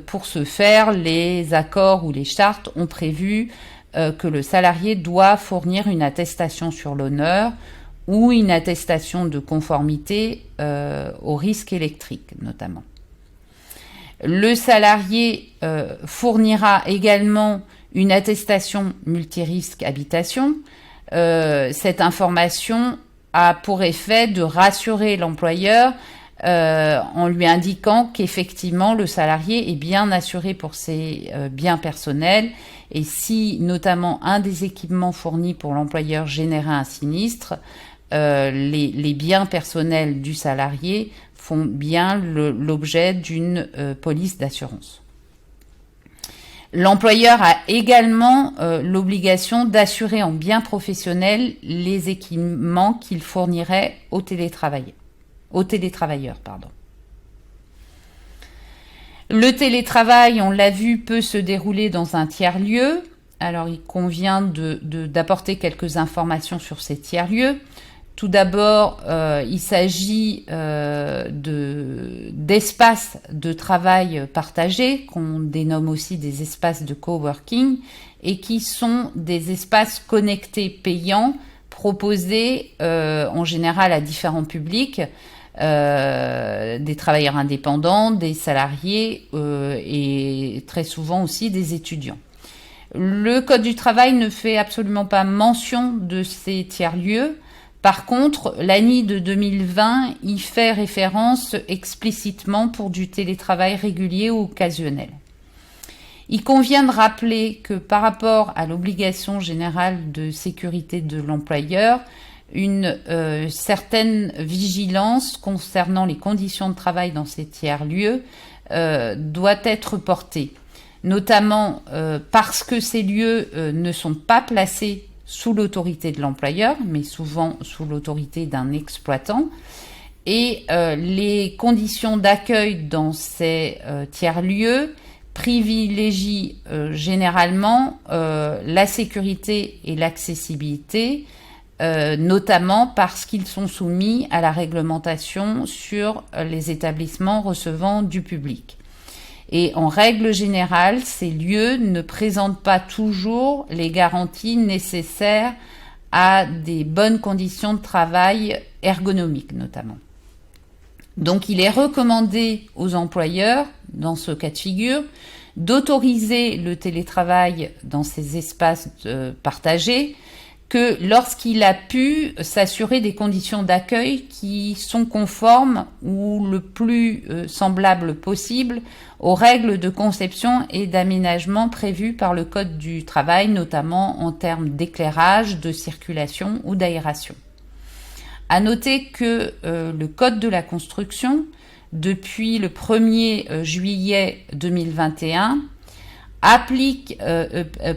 pour ce faire, les accords ou les chartes ont prévu que le salarié doit fournir une attestation sur l'honneur ou une attestation de conformité au risque électrique, notamment. Le salarié fournira également une attestation multirisque habitation. Cette information a pour effet de rassurer l'employeur en lui indiquant qu'effectivement le salarié est bien assuré pour ses biens personnels et si notamment un des équipements fournis pour l'employeur générait un sinistre, les biens personnels du salarié font bien l'objet d'une police d'assurance. L'employeur a également l'obligation d'assurer en biens professionnels les équipements qu'il fournirait aux télétravailleurs. Le télétravail, on l'a vu, peut se dérouler dans un tiers-lieu. Alors, il convient d'apporter quelques informations sur ces tiers-lieux. Tout d'abord, il s'agit d'espaces de travail partagés, qu'on dénomme aussi des espaces de coworking, et qui sont des espaces connectés payants, proposés en général à différents publics, des travailleurs indépendants, des salariés et très souvent aussi des étudiants. Le Code du travail ne fait absolument pas mention de ces tiers-lieux. Par contre, l'ANI de 2020 y fait référence explicitement pour du télétravail régulier ou occasionnel. Il convient de rappeler que par rapport à l'obligation générale de sécurité de l'employeur, une certaine vigilance concernant les conditions de travail dans ces tiers-lieux doit être portée, notamment parce que ces lieux ne sont pas placés sous l'autorité de l'employeur, mais souvent sous l'autorité d'un exploitant. Et les conditions d'accueil dans ces tiers-lieux privilégient généralement la sécurité et l'accessibilité, notamment parce qu'ils sont soumis à la réglementation sur les établissements recevant du public. Et en règle générale, ces lieux ne présentent pas toujours les garanties nécessaires à des bonnes conditions de travail ergonomiques notamment. Donc il est recommandé aux employeurs, dans ce cas de figure, d'autoriser le télétravail dans ces espaces partagés, que lorsqu'il a pu s'assurer des conditions d'accueil qui sont conformes ou le plus semblables possible aux règles de conception et d'aménagement prévues par le Code du travail, notamment en termes d'éclairage, de circulation ou d'aération. À noter que le Code de la construction, depuis le 1er juillet 2021,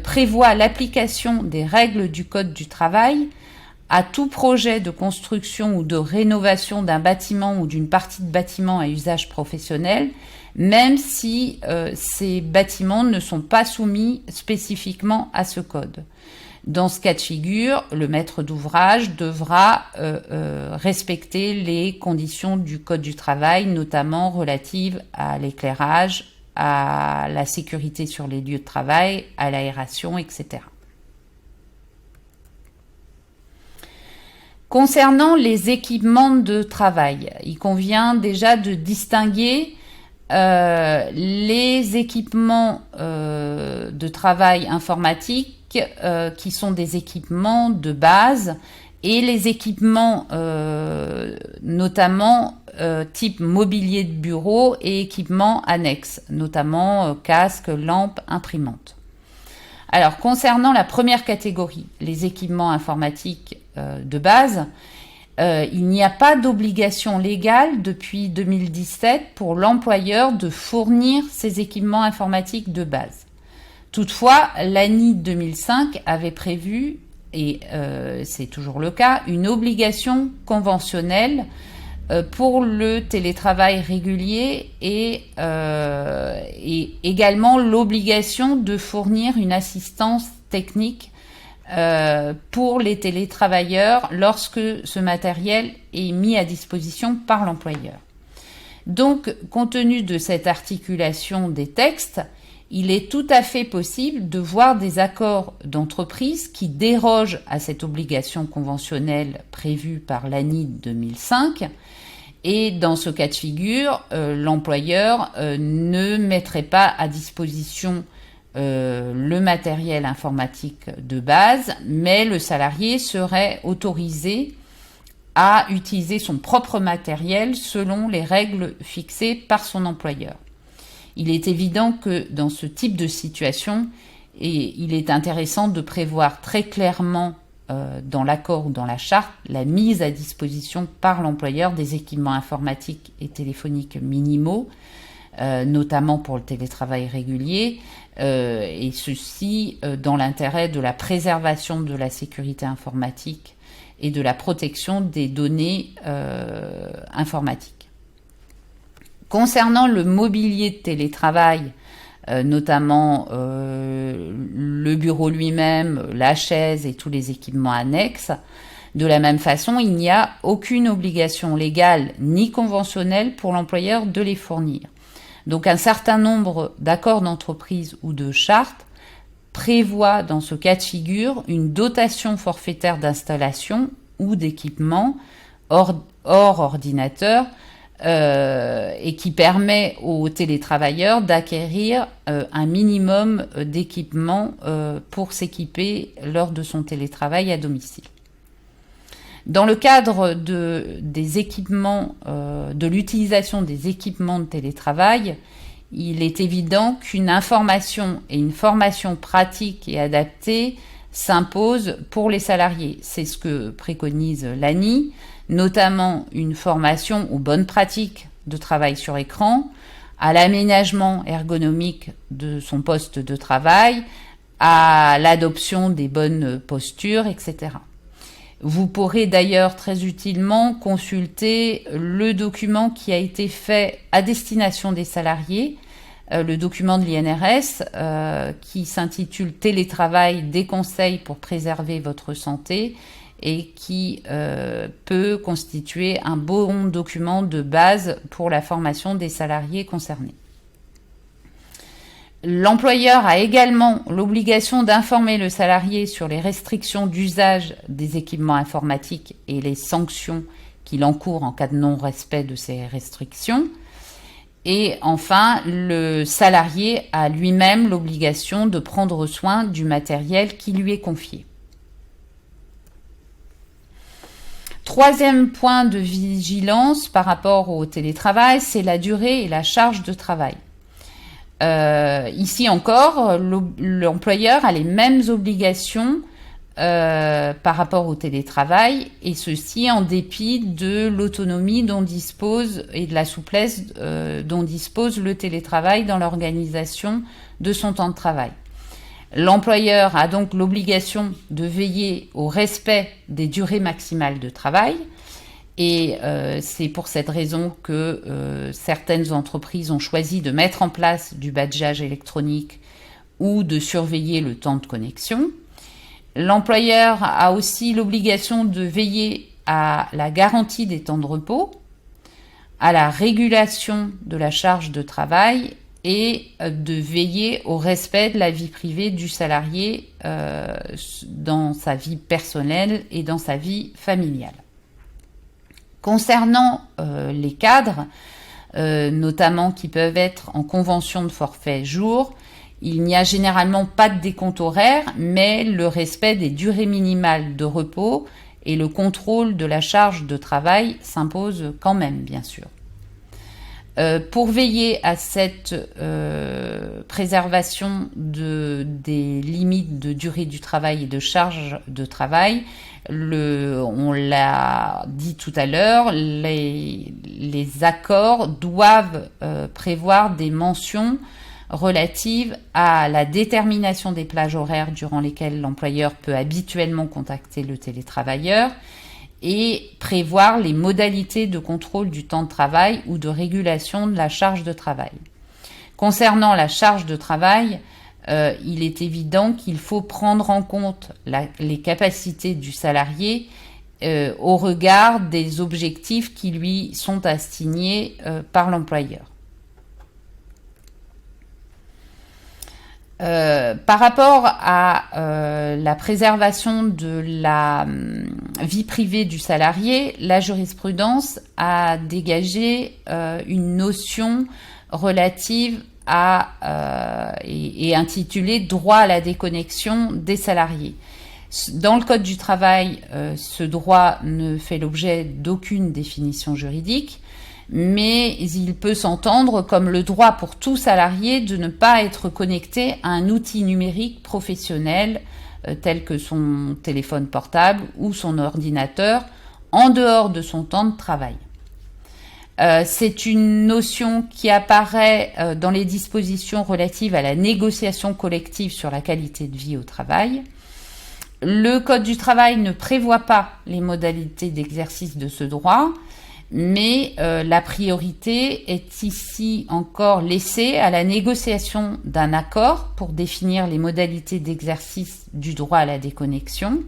prévoit l'application des règles du Code du travail à tout projet de construction ou de rénovation d'un bâtiment ou d'une partie de bâtiment à usage professionnel, même si ces bâtiments ne sont pas soumis spécifiquement à ce code. Dans ce cas de figure, le maître d'ouvrage devra respecter les conditions du Code du travail, notamment relatives à l'éclairage, à la sécurité sur les lieux de travail, à l'aération, etc. Concernant les équipements de travail, il convient déjà de distinguer les équipements de travail informatique qui sont des équipements de base et les équipements notamment type mobilier de bureau et équipements annexes, notamment casques, lampes, imprimantes. Alors, concernant la première catégorie, les équipements informatiques de base, il n'y a pas d'obligation légale depuis 2017 pour l'employeur de fournir ces équipements informatiques de base. Toutefois, l'ANI 2005 avait prévu, et c'est toujours le cas, une obligation conventionnelle pour le télétravail régulier et également l'obligation de fournir une assistance technique pour les télétravailleurs lorsque ce matériel est mis à disposition par l'employeur. Donc, compte tenu de cette articulation des textes, il est tout à fait possible de voir des accords d'entreprise qui dérogent à cette obligation conventionnelle prévue par l'ANI 2005. Et dans ce cas de figure, l'employeur ne mettrait pas à disposition le matériel informatique de base, mais le salarié serait autorisé à utiliser son propre matériel selon les règles fixées par son employeur. Il est évident que dans ce type de situation, il est intéressant de prévoir très clairement dans l'accord ou dans la charte la mise à disposition par l'employeur des équipements informatiques et téléphoniques minimaux, notamment pour le télétravail régulier, et ceci dans l'intérêt de la préservation de la sécurité informatique et de la protection des données informatiques. Concernant le mobilier de télétravail, notamment le bureau lui-même, la chaise et tous les équipements annexes, de la même façon, il n'y a aucune obligation légale ni conventionnelle pour l'employeur de les fournir. Donc un certain nombre d'accords d'entreprise ou de chartes prévoient dans ce cas de figure une dotation forfaitaire d'installation ou d'équipement hors ordinateur et qui permet aux télétravailleurs d'acquérir un minimum d'équipements pour s'équiper lors de son télétravail à domicile. Dans le cadre des équipements, de l'utilisation des équipements de télétravail, il est évident qu'une information et une formation pratique et adaptée s'imposent pour les salariés. C'est ce que préconise l'ANI, notamment une formation aux bonnes pratiques de travail sur écran, à l'aménagement ergonomique de son poste de travail, à l'adoption des bonnes postures, etc. Vous pourrez d'ailleurs très utilement consulter le document qui a été fait à destination des salariés, le document de l'INRS qui s'intitule « Télétravail, des conseils pour préserver votre santé » et qui peut constituer un bon document de base pour la formation des salariés concernés. L'employeur a également l'obligation d'informer le salarié sur les restrictions d'usage des équipements informatiques et les sanctions qu'il encourt en cas de non-respect de ces restrictions. Et enfin, le salarié a lui-même l'obligation de prendre soin du matériel qui lui est confié. Troisième point de vigilance par rapport au télétravail, c'est la durée et la charge de travail. Ici encore, l'employeur a les mêmes obligations par rapport au télétravail, et ceci en dépit de l'autonomie dont dispose et de la souplesse dont dispose le télétravail dans l'organisation de son temps de travail. L'employeur a donc l'obligation de veiller au respect des durées maximales de travail, et c'est pour cette raison que certaines entreprises ont choisi de mettre en place du badgeage électronique ou de surveiller le temps de connexion. L'employeur a aussi l'obligation de veiller à la garantie des temps de repos, à la régulation de la charge de travail et de veiller au respect de la vie privée du salarié dans sa vie personnelle et dans sa vie familiale. Concernant les cadres, notamment qui peuvent être en convention de forfait jour, il n'y a généralement pas de décompte horaire, mais le respect des durées minimales de repos et le contrôle de la charge de travail s'imposent quand même, bien sûr. Pour veiller à cette préservation des limites de durée du travail et de charge de travail, on l'a dit tout à l'heure, les accords doivent prévoir des mentions relatives à la détermination des plages horaires durant lesquelles l'employeur peut habituellement contacter le télétravailleur et prévoir les modalités de contrôle du temps de travail ou de régulation de la charge de travail. Concernant la charge de travail, il est évident qu'il faut prendre en compte les capacités du salarié au regard des objectifs qui lui sont assignés par l'employeur. Par rapport à la préservation de la vie privée du salarié, la jurisprudence a dégagé une notion relative et intitulée « droit à la déconnexion des salariés ». Dans le Code du travail, ce droit ne fait l'objet d'aucune définition juridique, mais il peut s'entendre comme le droit pour tout salarié de ne pas être connecté à un outil numérique professionnel tel que son téléphone portable ou son ordinateur en dehors de son temps de travail. C'est une notion qui apparaît dans les dispositions relatives à la négociation collective sur la qualité de vie au travail. Le Code du travail ne prévoit pas les modalités d'exercice de ce droit, mais la priorité est ici encore laissée à la négociation d'un accord pour définir les modalités d'exercice du droit à la déconnexion.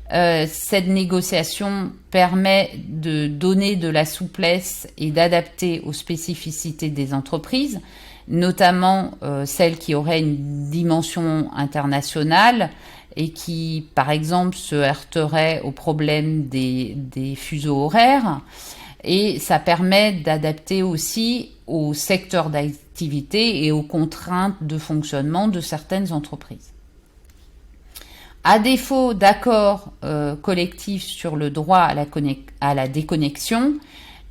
Cette négociation permet de donner de la souplesse et d'adapter aux spécificités des entreprises, notamment celles qui auraient une dimension internationale et qui, par exemple, se heurteraient au problème des fuseaux horaires. Et ça permet d'adapter aussi au secteur d'activité et aux contraintes de fonctionnement de certaines entreprises. À défaut d'accord collectif sur le droit à la déconnexion,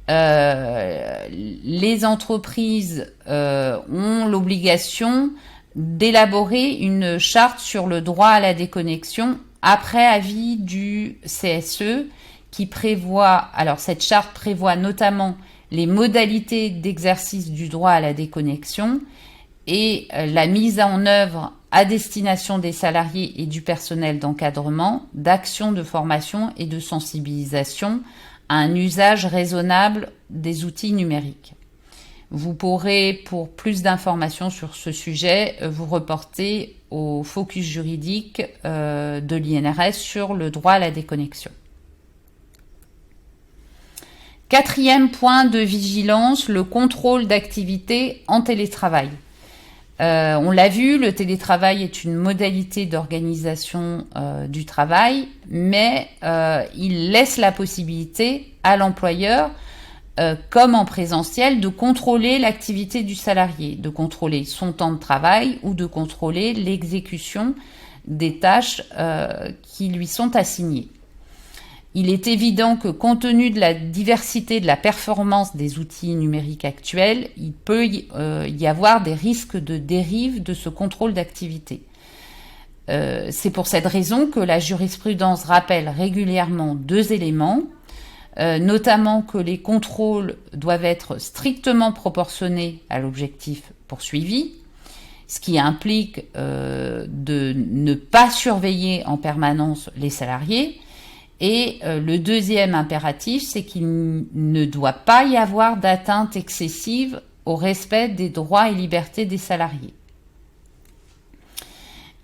les entreprises ont l'obligation d'élaborer une charte sur le droit à la déconnexion après avis du CSE qui prévoit, alors cette charte prévoit notamment les modalités d'exercice du droit à la déconnexion et la mise en œuvre à destination des salariés et du personnel d'encadrement d'actions de formation et de sensibilisation à un usage raisonnable des outils numériques. Vous pourrez, pour plus d'informations sur ce sujet, vous reporter au focus juridique de l'INRS sur le droit à la déconnexion. Quatrième point de vigilance, le contrôle d'activité en télétravail. On l'a vu, le télétravail est une modalité d'organisation du travail, mais il laisse la possibilité à l'employeur, comme en présentiel, de contrôler l'activité du salarié, de contrôler son temps de travail ou de contrôler l'exécution des tâches qui lui sont assignées. Il est évident que compte tenu de la diversité de la performance des outils numériques actuels, il peut y avoir des risques de dérive de ce contrôle d'activité. C'est pour cette raison que la jurisprudence rappelle régulièrement deux éléments, notamment que les contrôles doivent être strictement proportionnés à l'objectif poursuivi, ce qui implique de ne pas surveiller en permanence les salariés. Et le deuxième impératif, c'est qu'il ne doit pas y avoir d'atteinte excessive au respect des droits et libertés des salariés.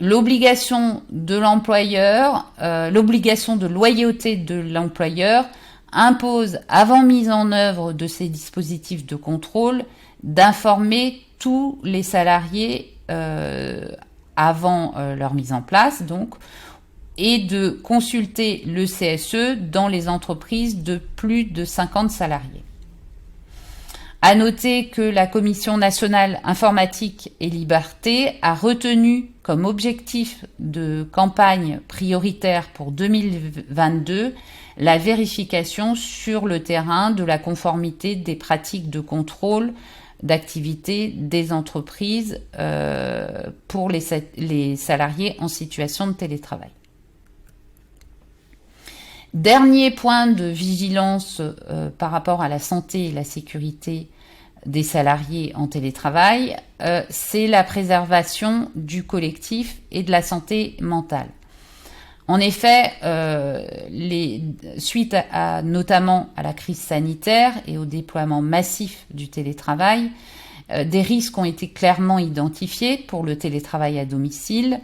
L'obligation de l'employeur, l'obligation de loyauté de l'employeur impose, avant mise en œuvre de ces dispositifs de contrôle, d'informer tous les salariés avant leur mise en place, donc, et de consulter le CSE dans les entreprises de plus de 50 salariés. À noter que la Commission nationale informatique et liberté a retenu comme objectif de campagne prioritaire pour 2022 la vérification sur le terrain de la conformité des pratiques de contrôle d'activité des entreprises pour les salariés en situation de télétravail. Dernier point de vigilance par rapport à la santé et la sécurité des salariés en télétravail, c'est la préservation du collectif et de la santé mentale. En effet, suite notamment à la crise sanitaire et au déploiement massif du télétravail, des risques ont été clairement identifiés pour le télétravail à domicile.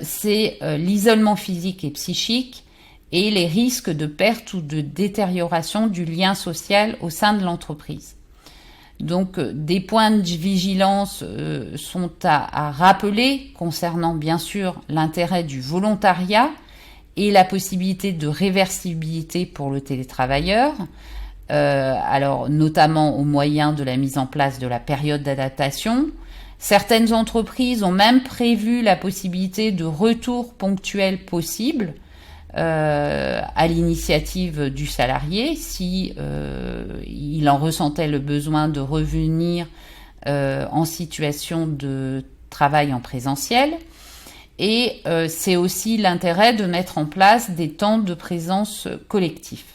C'est l'isolement physique et psychique, et les risques de perte ou de détérioration du lien social au sein de l'entreprise. Donc, des points de vigilance sont à rappeler concernant, bien sûr, l'intérêt du volontariat et la possibilité de réversibilité pour le télétravailleur, alors notamment au moyen de la mise en place de la période d'adaptation. Certaines entreprises ont même prévu la possibilité de retour ponctuel possible, à l'initiative du salarié si il en ressentait le besoin de revenir en situation de travail en présentiel. Et c'est aussi l'intérêt de mettre en place des temps de présence collectifs.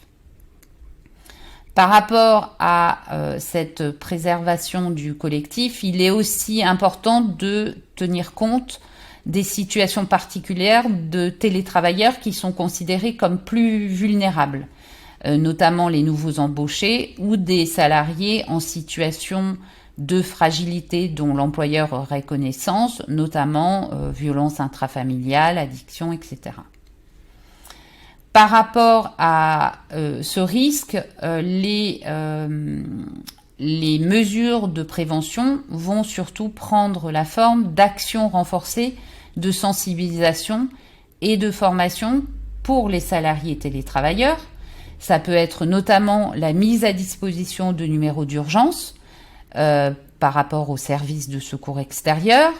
Par rapport à cette préservation du collectif, il est aussi important de tenir compte des situations particulières de télétravailleurs qui sont considérés comme plus vulnérables, notamment les nouveaux embauchés ou des salariés en situation de fragilité dont l'employeur aurait connaissance, notamment violence intrafamiliale, addiction, etc. Par rapport à ce risque, les mesures de prévention vont surtout prendre la forme d'actions renforcées de sensibilisation et de formation pour les salariés télétravailleurs. Ça peut être notamment la mise à disposition de numéros d'urgence par rapport aux services de secours extérieurs,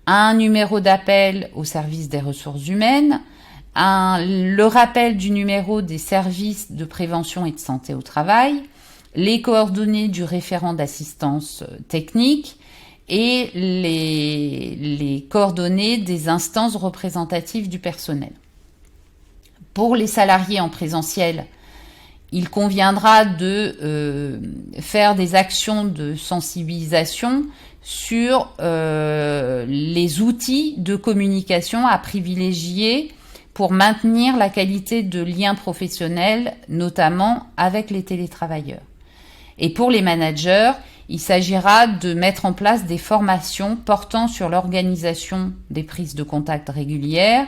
un numéro d'appel au service des ressources humaines, le rappel du numéro des services de prévention et de santé au travail, les coordonnées du référent d'assistance technique et les coordonnées des instances représentatives du personnel. Pour les salariés en présentiel, il conviendra de faire des actions de sensibilisation sur les outils de communication à privilégier pour maintenir la qualité de liens professionnels, notamment avec les télétravailleurs. Et pour les managers, il s'agira de mettre en place des formations portant sur l'organisation des prises de contact régulières,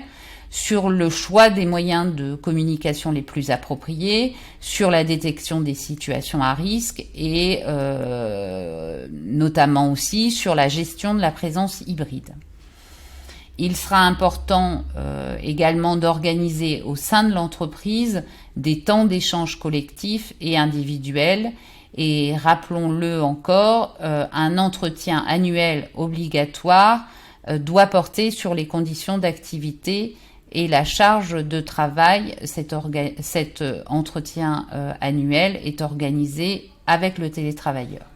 sur le choix des moyens de communication les plus appropriés, sur la détection des situations à risque et notamment aussi sur la gestion de la présence hybride. Il sera important également d'organiser au sein de l'entreprise des temps d'échange collectifs et individuels. Et rappelons-le encore, un entretien annuel obligatoire doit porter sur les conditions d'activité et la charge de travail, cet entretien annuel est organisé avec le télétravailleur.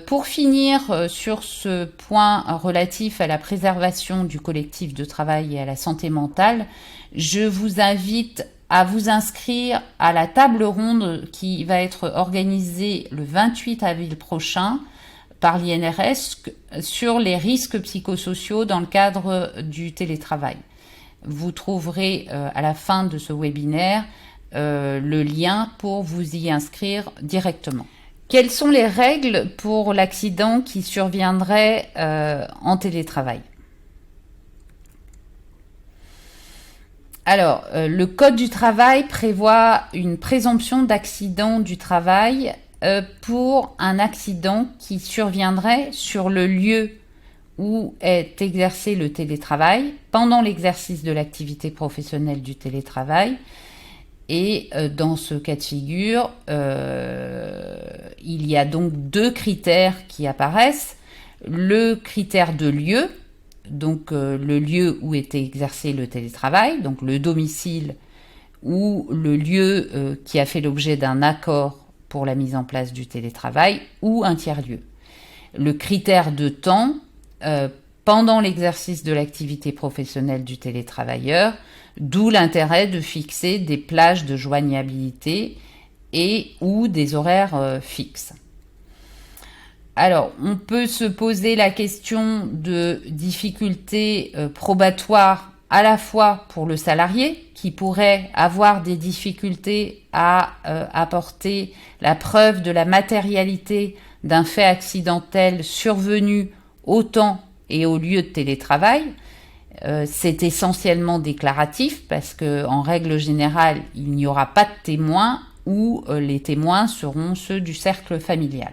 Pour finir sur ce point relatif à la préservation du collectif de travail et à la santé mentale, je vous invite à vous inscrire à la table ronde qui va être organisée le 28 avril prochain par l'INRS sur les risques psychosociaux dans le cadre du télétravail. Vous trouverez à la fin de ce webinaire le lien pour vous y inscrire directement. Quelles sont les règles pour l'accident qui surviendrait en télétravail? Alors, le Code du travail prévoit une présomption d'accident du travail pour un accident qui surviendrait sur le lieu où est exercé le télétravail pendant l'exercice de l'activité professionnelle du télétravail. Et dans ce cas de figure, il y a donc deux critères qui apparaissent. Le critère de lieu, donc le lieu où était exercé le télétravail, donc le domicile ou le lieu qui a fait l'objet d'un accord pour la mise en place du télétravail ou un tiers-lieu. Le critère de temps, pendant l'exercice de l'activité professionnelle du télétravailleur, d'où l'intérêt de fixer des plages de joignabilité et ou des horaires fixes. Alors, on peut se poser la question de difficultés probatoires à la fois pour le salarié qui pourrait avoir des difficultés à apporter la preuve de la matérialité d'un fait accidentel survenu au temps et au lieu de télétravail. C'est essentiellement déclaratif parce qu'en règle générale, il n'y aura pas de témoins ou les témoins seront ceux du cercle familial.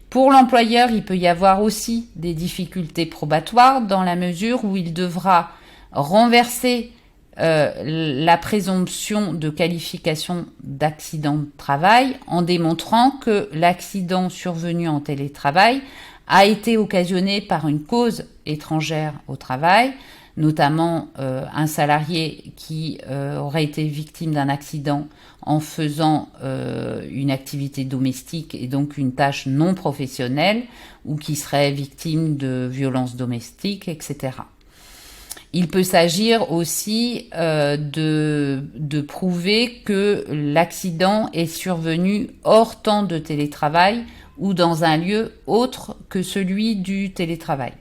Pour l'employeur, il peut y avoir aussi des difficultés probatoires dans la mesure où il devra renverser la présomption de qualification d'accident de travail en démontrant que l'accident survenu en télétravail a été occasionné par une cause étrangère au travail, notamment un salarié qui aurait été victime d'un accident en faisant une activité domestique et donc une tâche non professionnelle, ou qui serait victime de violences domestiques, etc. Il peut s'agir aussi de prouver que l'accident est survenu hors temps de télétravail ou dans un lieu autre que celui du télétravail.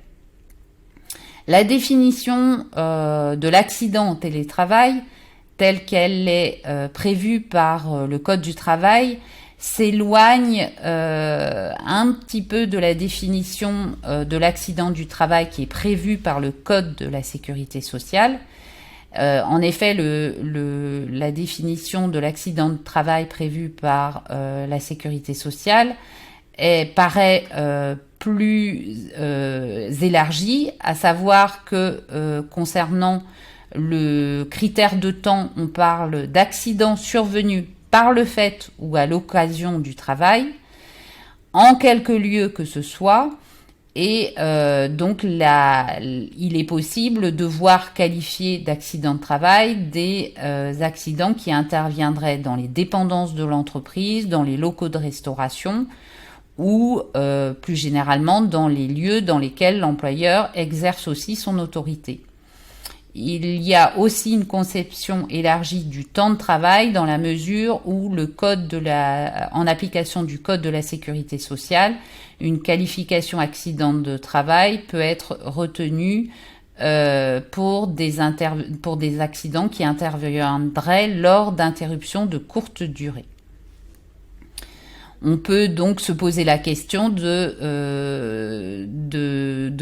La définition de l'accident en télétravail, telle qu'elle est prévue par le Code du travail, s'éloigne un petit peu de la définition de l'accident du travail qui est prévue par le Code de la sécurité sociale. En effet, la définition de l'accident de travail prévue par la sécurité sociale paraît plus élargie, à savoir que concernant le critère de temps, on parle d'accident survenu par le fait ou à l'occasion du travail, en quelque lieu que ce soit, et donc il est possible de voir qualifier d'accident de travail des accidents qui interviendraient dans les dépendances de l'entreprise, dans les locaux de restauration, ou plus généralement dans les lieux dans lesquels l'employeur exerce aussi son autorité. Il y a aussi une conception élargie du temps de travail dans la mesure où en application du Code de la sécurité sociale, une qualification accident de travail peut être retenue pour des accidents qui interviendraient lors d'interruptions de courte durée. On peut donc se poser la question de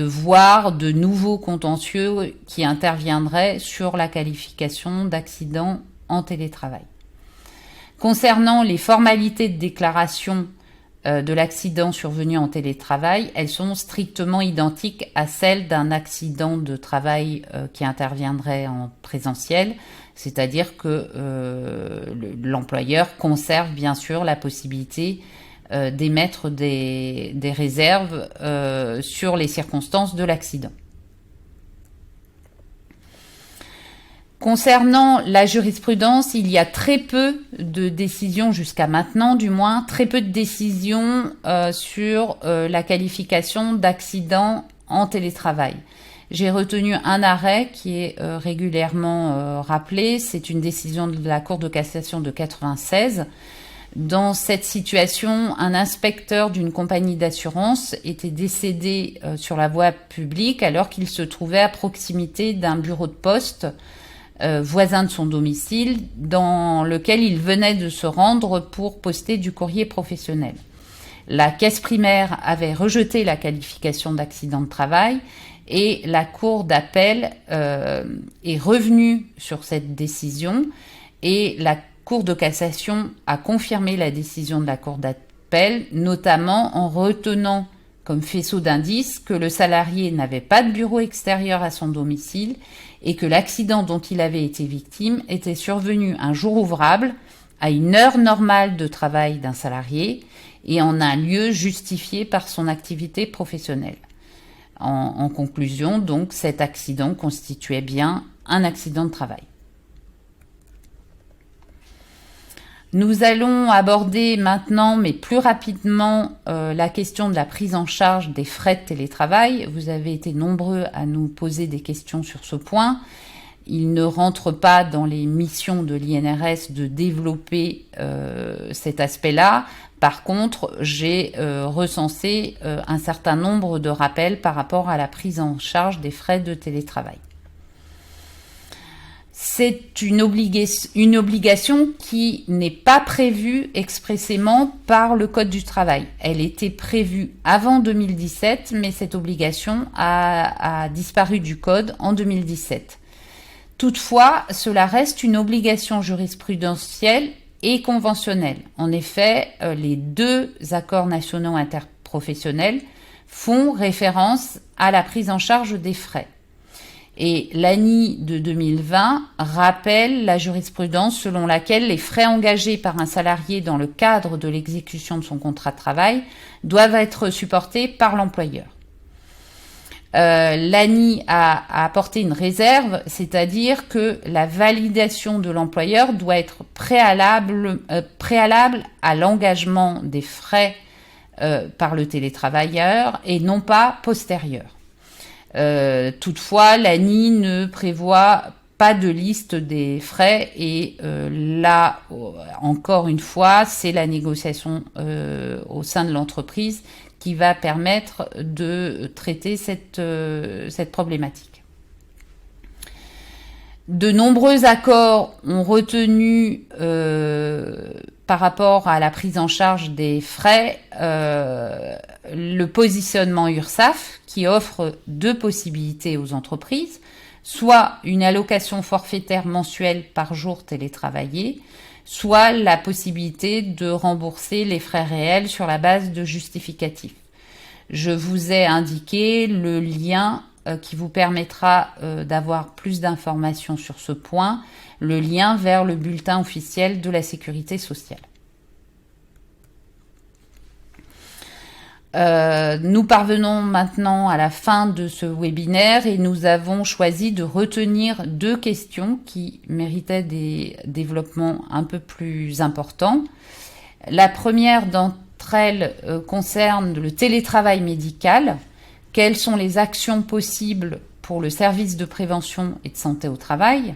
voir de nouveaux contentieux qui interviendraient sur la qualification d'accident en télétravail. Concernant les formalités de déclaration de l'accident survenu en télétravail, elles sont strictement identiques à celles d'un accident de travail qui interviendrait en présentiel, c'est-à-dire que l'employeur conserve bien sûr la possibilité d'émettre des réserves sur les circonstances de l'accident. Concernant la jurisprudence, il y a très peu de décisions, jusqu'à maintenant du moins, très peu de décisions sur la qualification d'accident en télétravail. J'ai retenu un arrêt qui est régulièrement rappelé, c'est une décision de la Cour de cassation de 96. Dans cette situation, un inspecteur d'une compagnie d'assurance était décédé sur la voie publique alors qu'il se trouvait à proximité d'un bureau de poste voisin de son domicile, dans lequel il venait de se rendre pour poster du courrier professionnel. La caisse primaire avait rejeté la qualification d'accident de travail et la cour d'appel est revenue sur cette décision et la Cour de cassation a confirmé la décision de la cour d'appel, notamment en retenant comme faisceau d'indice que le salarié n'avait pas de bureau extérieur à son domicile et que l'accident dont il avait été victime était survenu un jour ouvrable, à une heure normale de travail d'un salarié et en un lieu justifié par son activité professionnelle. En conclusion, donc, cet accident constituait bien un accident de travail. Nous allons aborder maintenant, mais plus rapidement, la question de la prise en charge des frais de télétravail. Vous avez été nombreux à nous poser des questions sur ce point. Il ne rentre pas dans les missions de l'INRS de développer cet aspect-là. Par contre, j'ai recensé un certain nombre de rappels par rapport à la prise en charge des frais de télétravail. C'est une obligation qui n'est pas prévue expressément par le Code du travail. Elle était prévue avant 2017, mais cette obligation a disparu du Code en 2017. Toutefois, cela reste une obligation jurisprudentielle et conventionnelle. En effet, les deux accords nationaux interprofessionnels font référence à la prise en charge des frais. Et l'ANI de 2020 rappelle la jurisprudence selon laquelle les frais engagés par un salarié dans le cadre de l'exécution de son contrat de travail doivent être supportés par l'employeur. L'ANI a apporté une réserve, c'est-à-dire que la validation de l'employeur doit être préalable à l'engagement des frais par le télétravailleur et non pas postérieur. Toutefois, l'ANI ne prévoit pas de liste des frais et là, encore une fois, c'est la négociation au sein de l'entreprise qui va permettre de traiter cette problématique. De nombreux accords ont retenu par rapport à la prise en charge des frais le positionnement URSSAF qui offre deux possibilités aux entreprises, soit une allocation forfaitaire mensuelle par jour télétravaillé, soit la possibilité de rembourser les frais réels sur la base de justificatifs. Je vous ai indiqué le lien qui vous permettra d'avoir plus d'informations sur ce point, le lien vers le bulletin officiel de la Sécurité sociale. Nous parvenons maintenant à la fin de ce webinaire et nous avons choisi de retenir deux questions qui méritaient des développements un peu plus importants. La première d'entre elles concerne le télétravail médical. Quelles sont les actions possibles pour le service de prévention et de santé au travail ?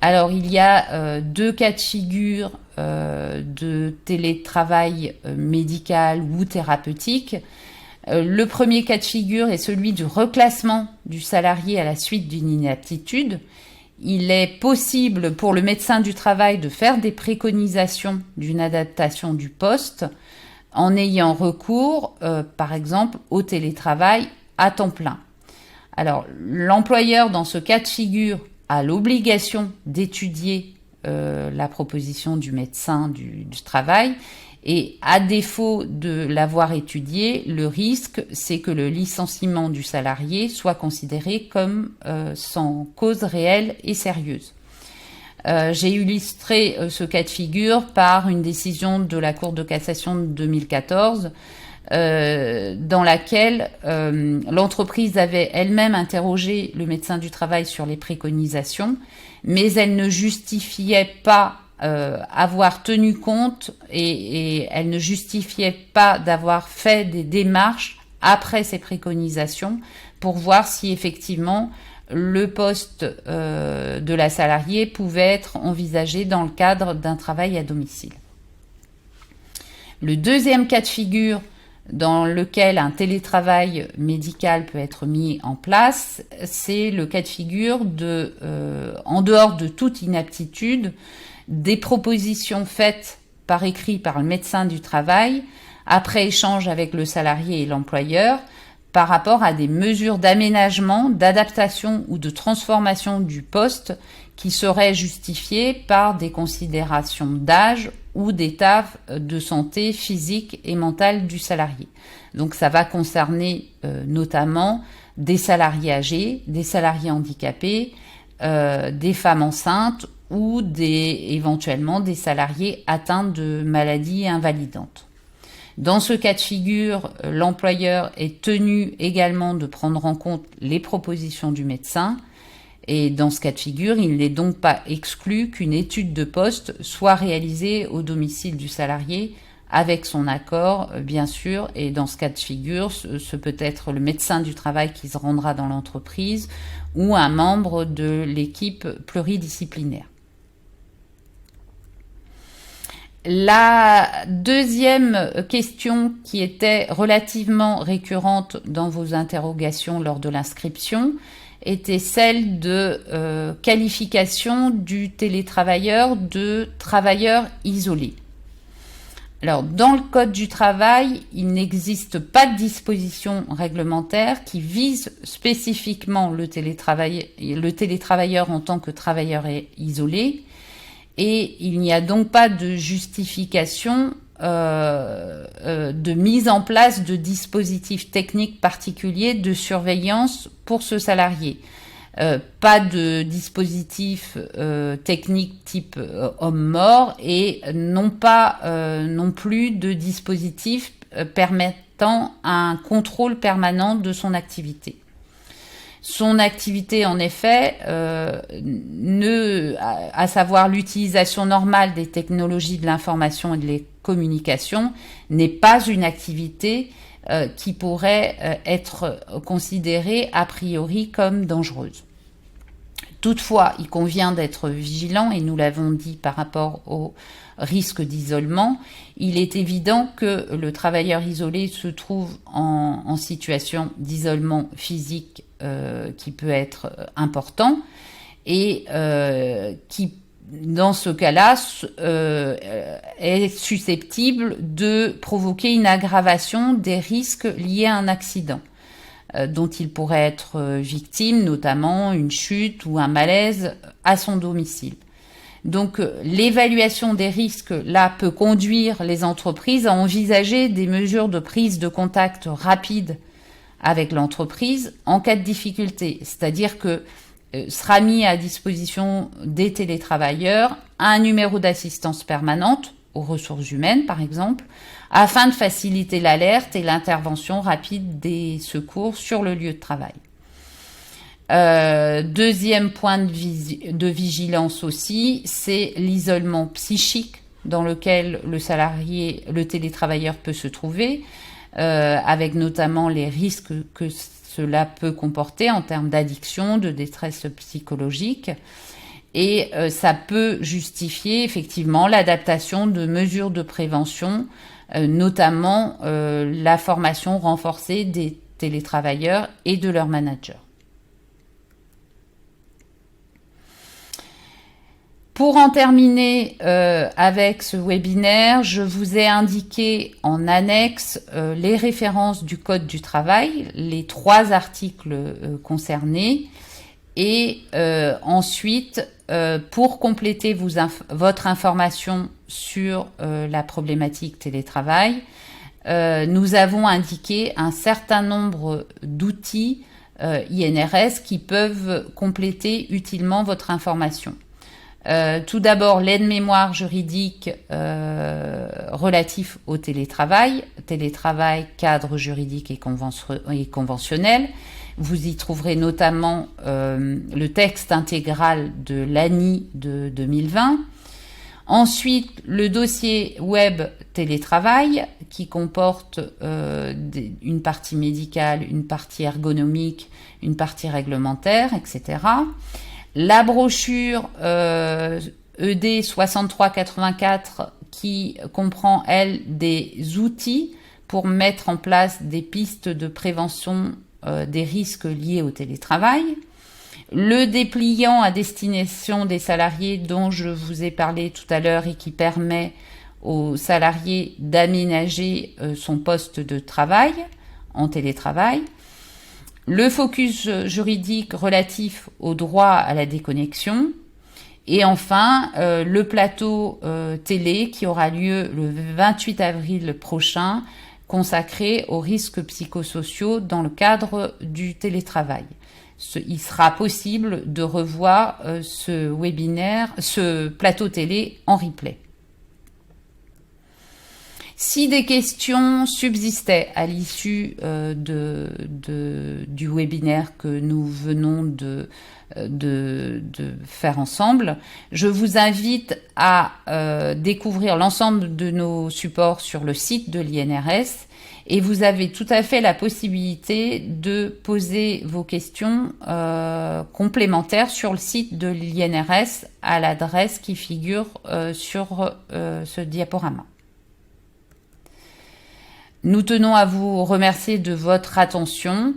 Alors, il y a deux cas de figure de télétravail médical ou thérapeutique. Le premier cas de figure est celui du reclassement du salarié à la suite d'une inaptitude. Il est possible pour le médecin du travail de faire des préconisations d'une adaptation du poste en ayant recours, par exemple, au télétravail à temps plein. Alors, l'employeur, dans ce cas de figure, a l'obligation d'étudier la proposition du médecin du travail et à défaut de l'avoir étudié, le risque, c'est que le licenciement du salarié soit considéré comme sans cause réelle et sérieuse. J'ai illustré ce cas de figure par une décision de la Cour de cassation de 2014 dans laquelle l'entreprise avait elle-même interrogé le médecin du travail sur les préconisations, mais elle ne justifiait pas avoir tenu compte et elle ne justifiait pas d'avoir fait des démarches après ces préconisations pour voir si effectivement le poste de la salariée pouvait être envisagé dans le cadre d'un travail à domicile. Le deuxième cas de figure dans lequel un télétravail médical peut être mis en place, c'est le cas de figure en dehors de toute inaptitude, des propositions faites par écrit par le médecin du travail, après échange avec le salarié et l'employeur, par rapport à des mesures d'aménagement, d'adaptation ou de transformation du poste qui seraient justifiées par des considérations d'âge ou d'état de santé physique et mentale du salarié. Donc ça va concerner notamment des salariés âgés, des salariés handicapés, des femmes enceintes ou éventuellement des salariés atteints de maladies invalidantes. Dans ce cas de figure, l'employeur est tenu également de prendre en compte les propositions du médecin. Et dans ce cas de figure, il n'est donc pas exclu qu'une étude de poste soit réalisée au domicile du salarié avec son accord, bien sûr. Et dans ce cas de figure, ce peut être le médecin du travail qui se rendra dans l'entreprise ou un membre de l'équipe pluridisciplinaire. La deuxième question qui était relativement récurrente dans vos interrogations lors de l'inscription était celle de qualification du télétravailleur de travailleur isolé. Alors, dans le Code du travail, il n'existe pas de disposition réglementaire qui vise spécifiquement le télétravailleur en tant que travailleur isolé. Et il n'y a donc pas de justification de mise en place de dispositifs techniques particuliers de surveillance pour ce salarié. Pas de dispositif technique type homme-mort et non plus de dispositif permettant un contrôle permanent de son activité. Son activité, en effet, à savoir l'utilisation normale des technologies de l'information et de la communication, n'est pas une activité qui pourrait être considérée a priori comme dangereuse. Toutefois, il convient d'être vigilant, et nous l'avons dit par rapport au risque d'isolement. Il est évident que le travailleur isolé se trouve en situation d'isolement physique qui peut être important et qui, dans ce cas-là, est susceptible de provoquer une aggravation des risques liés à un accident dont il pourrait être victime, notamment une chute ou un malaise à son domicile. Donc, l'évaluation des risques, là, peut conduire les entreprises à envisager des mesures de prise de contact rapide avec l'entreprise en cas de difficulté. C'est-à-dire que sera mis à disposition des télétravailleurs un numéro d'assistance permanente aux ressources humaines, par exemple, afin de faciliter l'alerte et l'intervention rapide des secours sur le lieu de travail. Deuxième point de vigilance aussi, c'est l'isolement psychique dans lequel le télétravailleur peut se trouver, avec notamment les risques que cela peut comporter en termes d'addiction, de détresse psychologique. Et ça peut justifier effectivement l'adaptation de mesures de prévention, notamment la formation renforcée des télétravailleurs et de leurs managers. Pour en terminer avec ce webinaire, je vous ai indiqué en annexe les références du Code du travail, les 3 articles concernés. Et ensuite, pour compléter votre information sur la problématique télétravail, nous avons indiqué un certain nombre d'outils INRS qui peuvent compléter utilement votre information. Tout d'abord, l'aide-mémoire juridique relatif au télétravail, cadre juridique et conventionnel. Vous y trouverez notamment le texte intégral de l'ANI de 2020. Ensuite, le dossier web télétravail qui comporte une partie médicale, une partie ergonomique, une partie réglementaire, etc. La brochure ED 6384 qui comprend, elle, des outils pour mettre en place des pistes de prévention des risques liés au télétravail. Le dépliant à destination des salariés dont je vous ai parlé tout à l'heure et qui permet aux salariés d'aménager son poste de travail en télétravail. Le focus juridique relatif au droit à la déconnexion. Et enfin, le plateau télé qui aura lieu le 28 avril prochain, consacré aux risques psychosociaux dans le cadre du télétravail. Il sera possible de revoir ce plateau télé en replay. Si des questions subsistaient à l'issue du webinaire que nous venons de faire ensemble, je vous invite à découvrir l'ensemble de nos supports sur le site de l'INRS et vous avez tout à fait la possibilité de poser vos questions complémentaires sur le site de l'INRS à l'adresse qui figure sur ce diaporama. Nous tenons à vous remercier de votre attention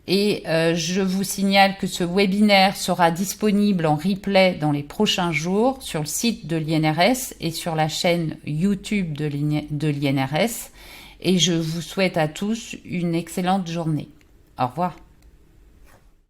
et je vous signale que ce webinaire sera disponible en replay dans les prochains jours sur le site de l'INRS et sur la chaîne YouTube de l'INRS. Et je vous souhaite à tous une excellente journée. Au revoir.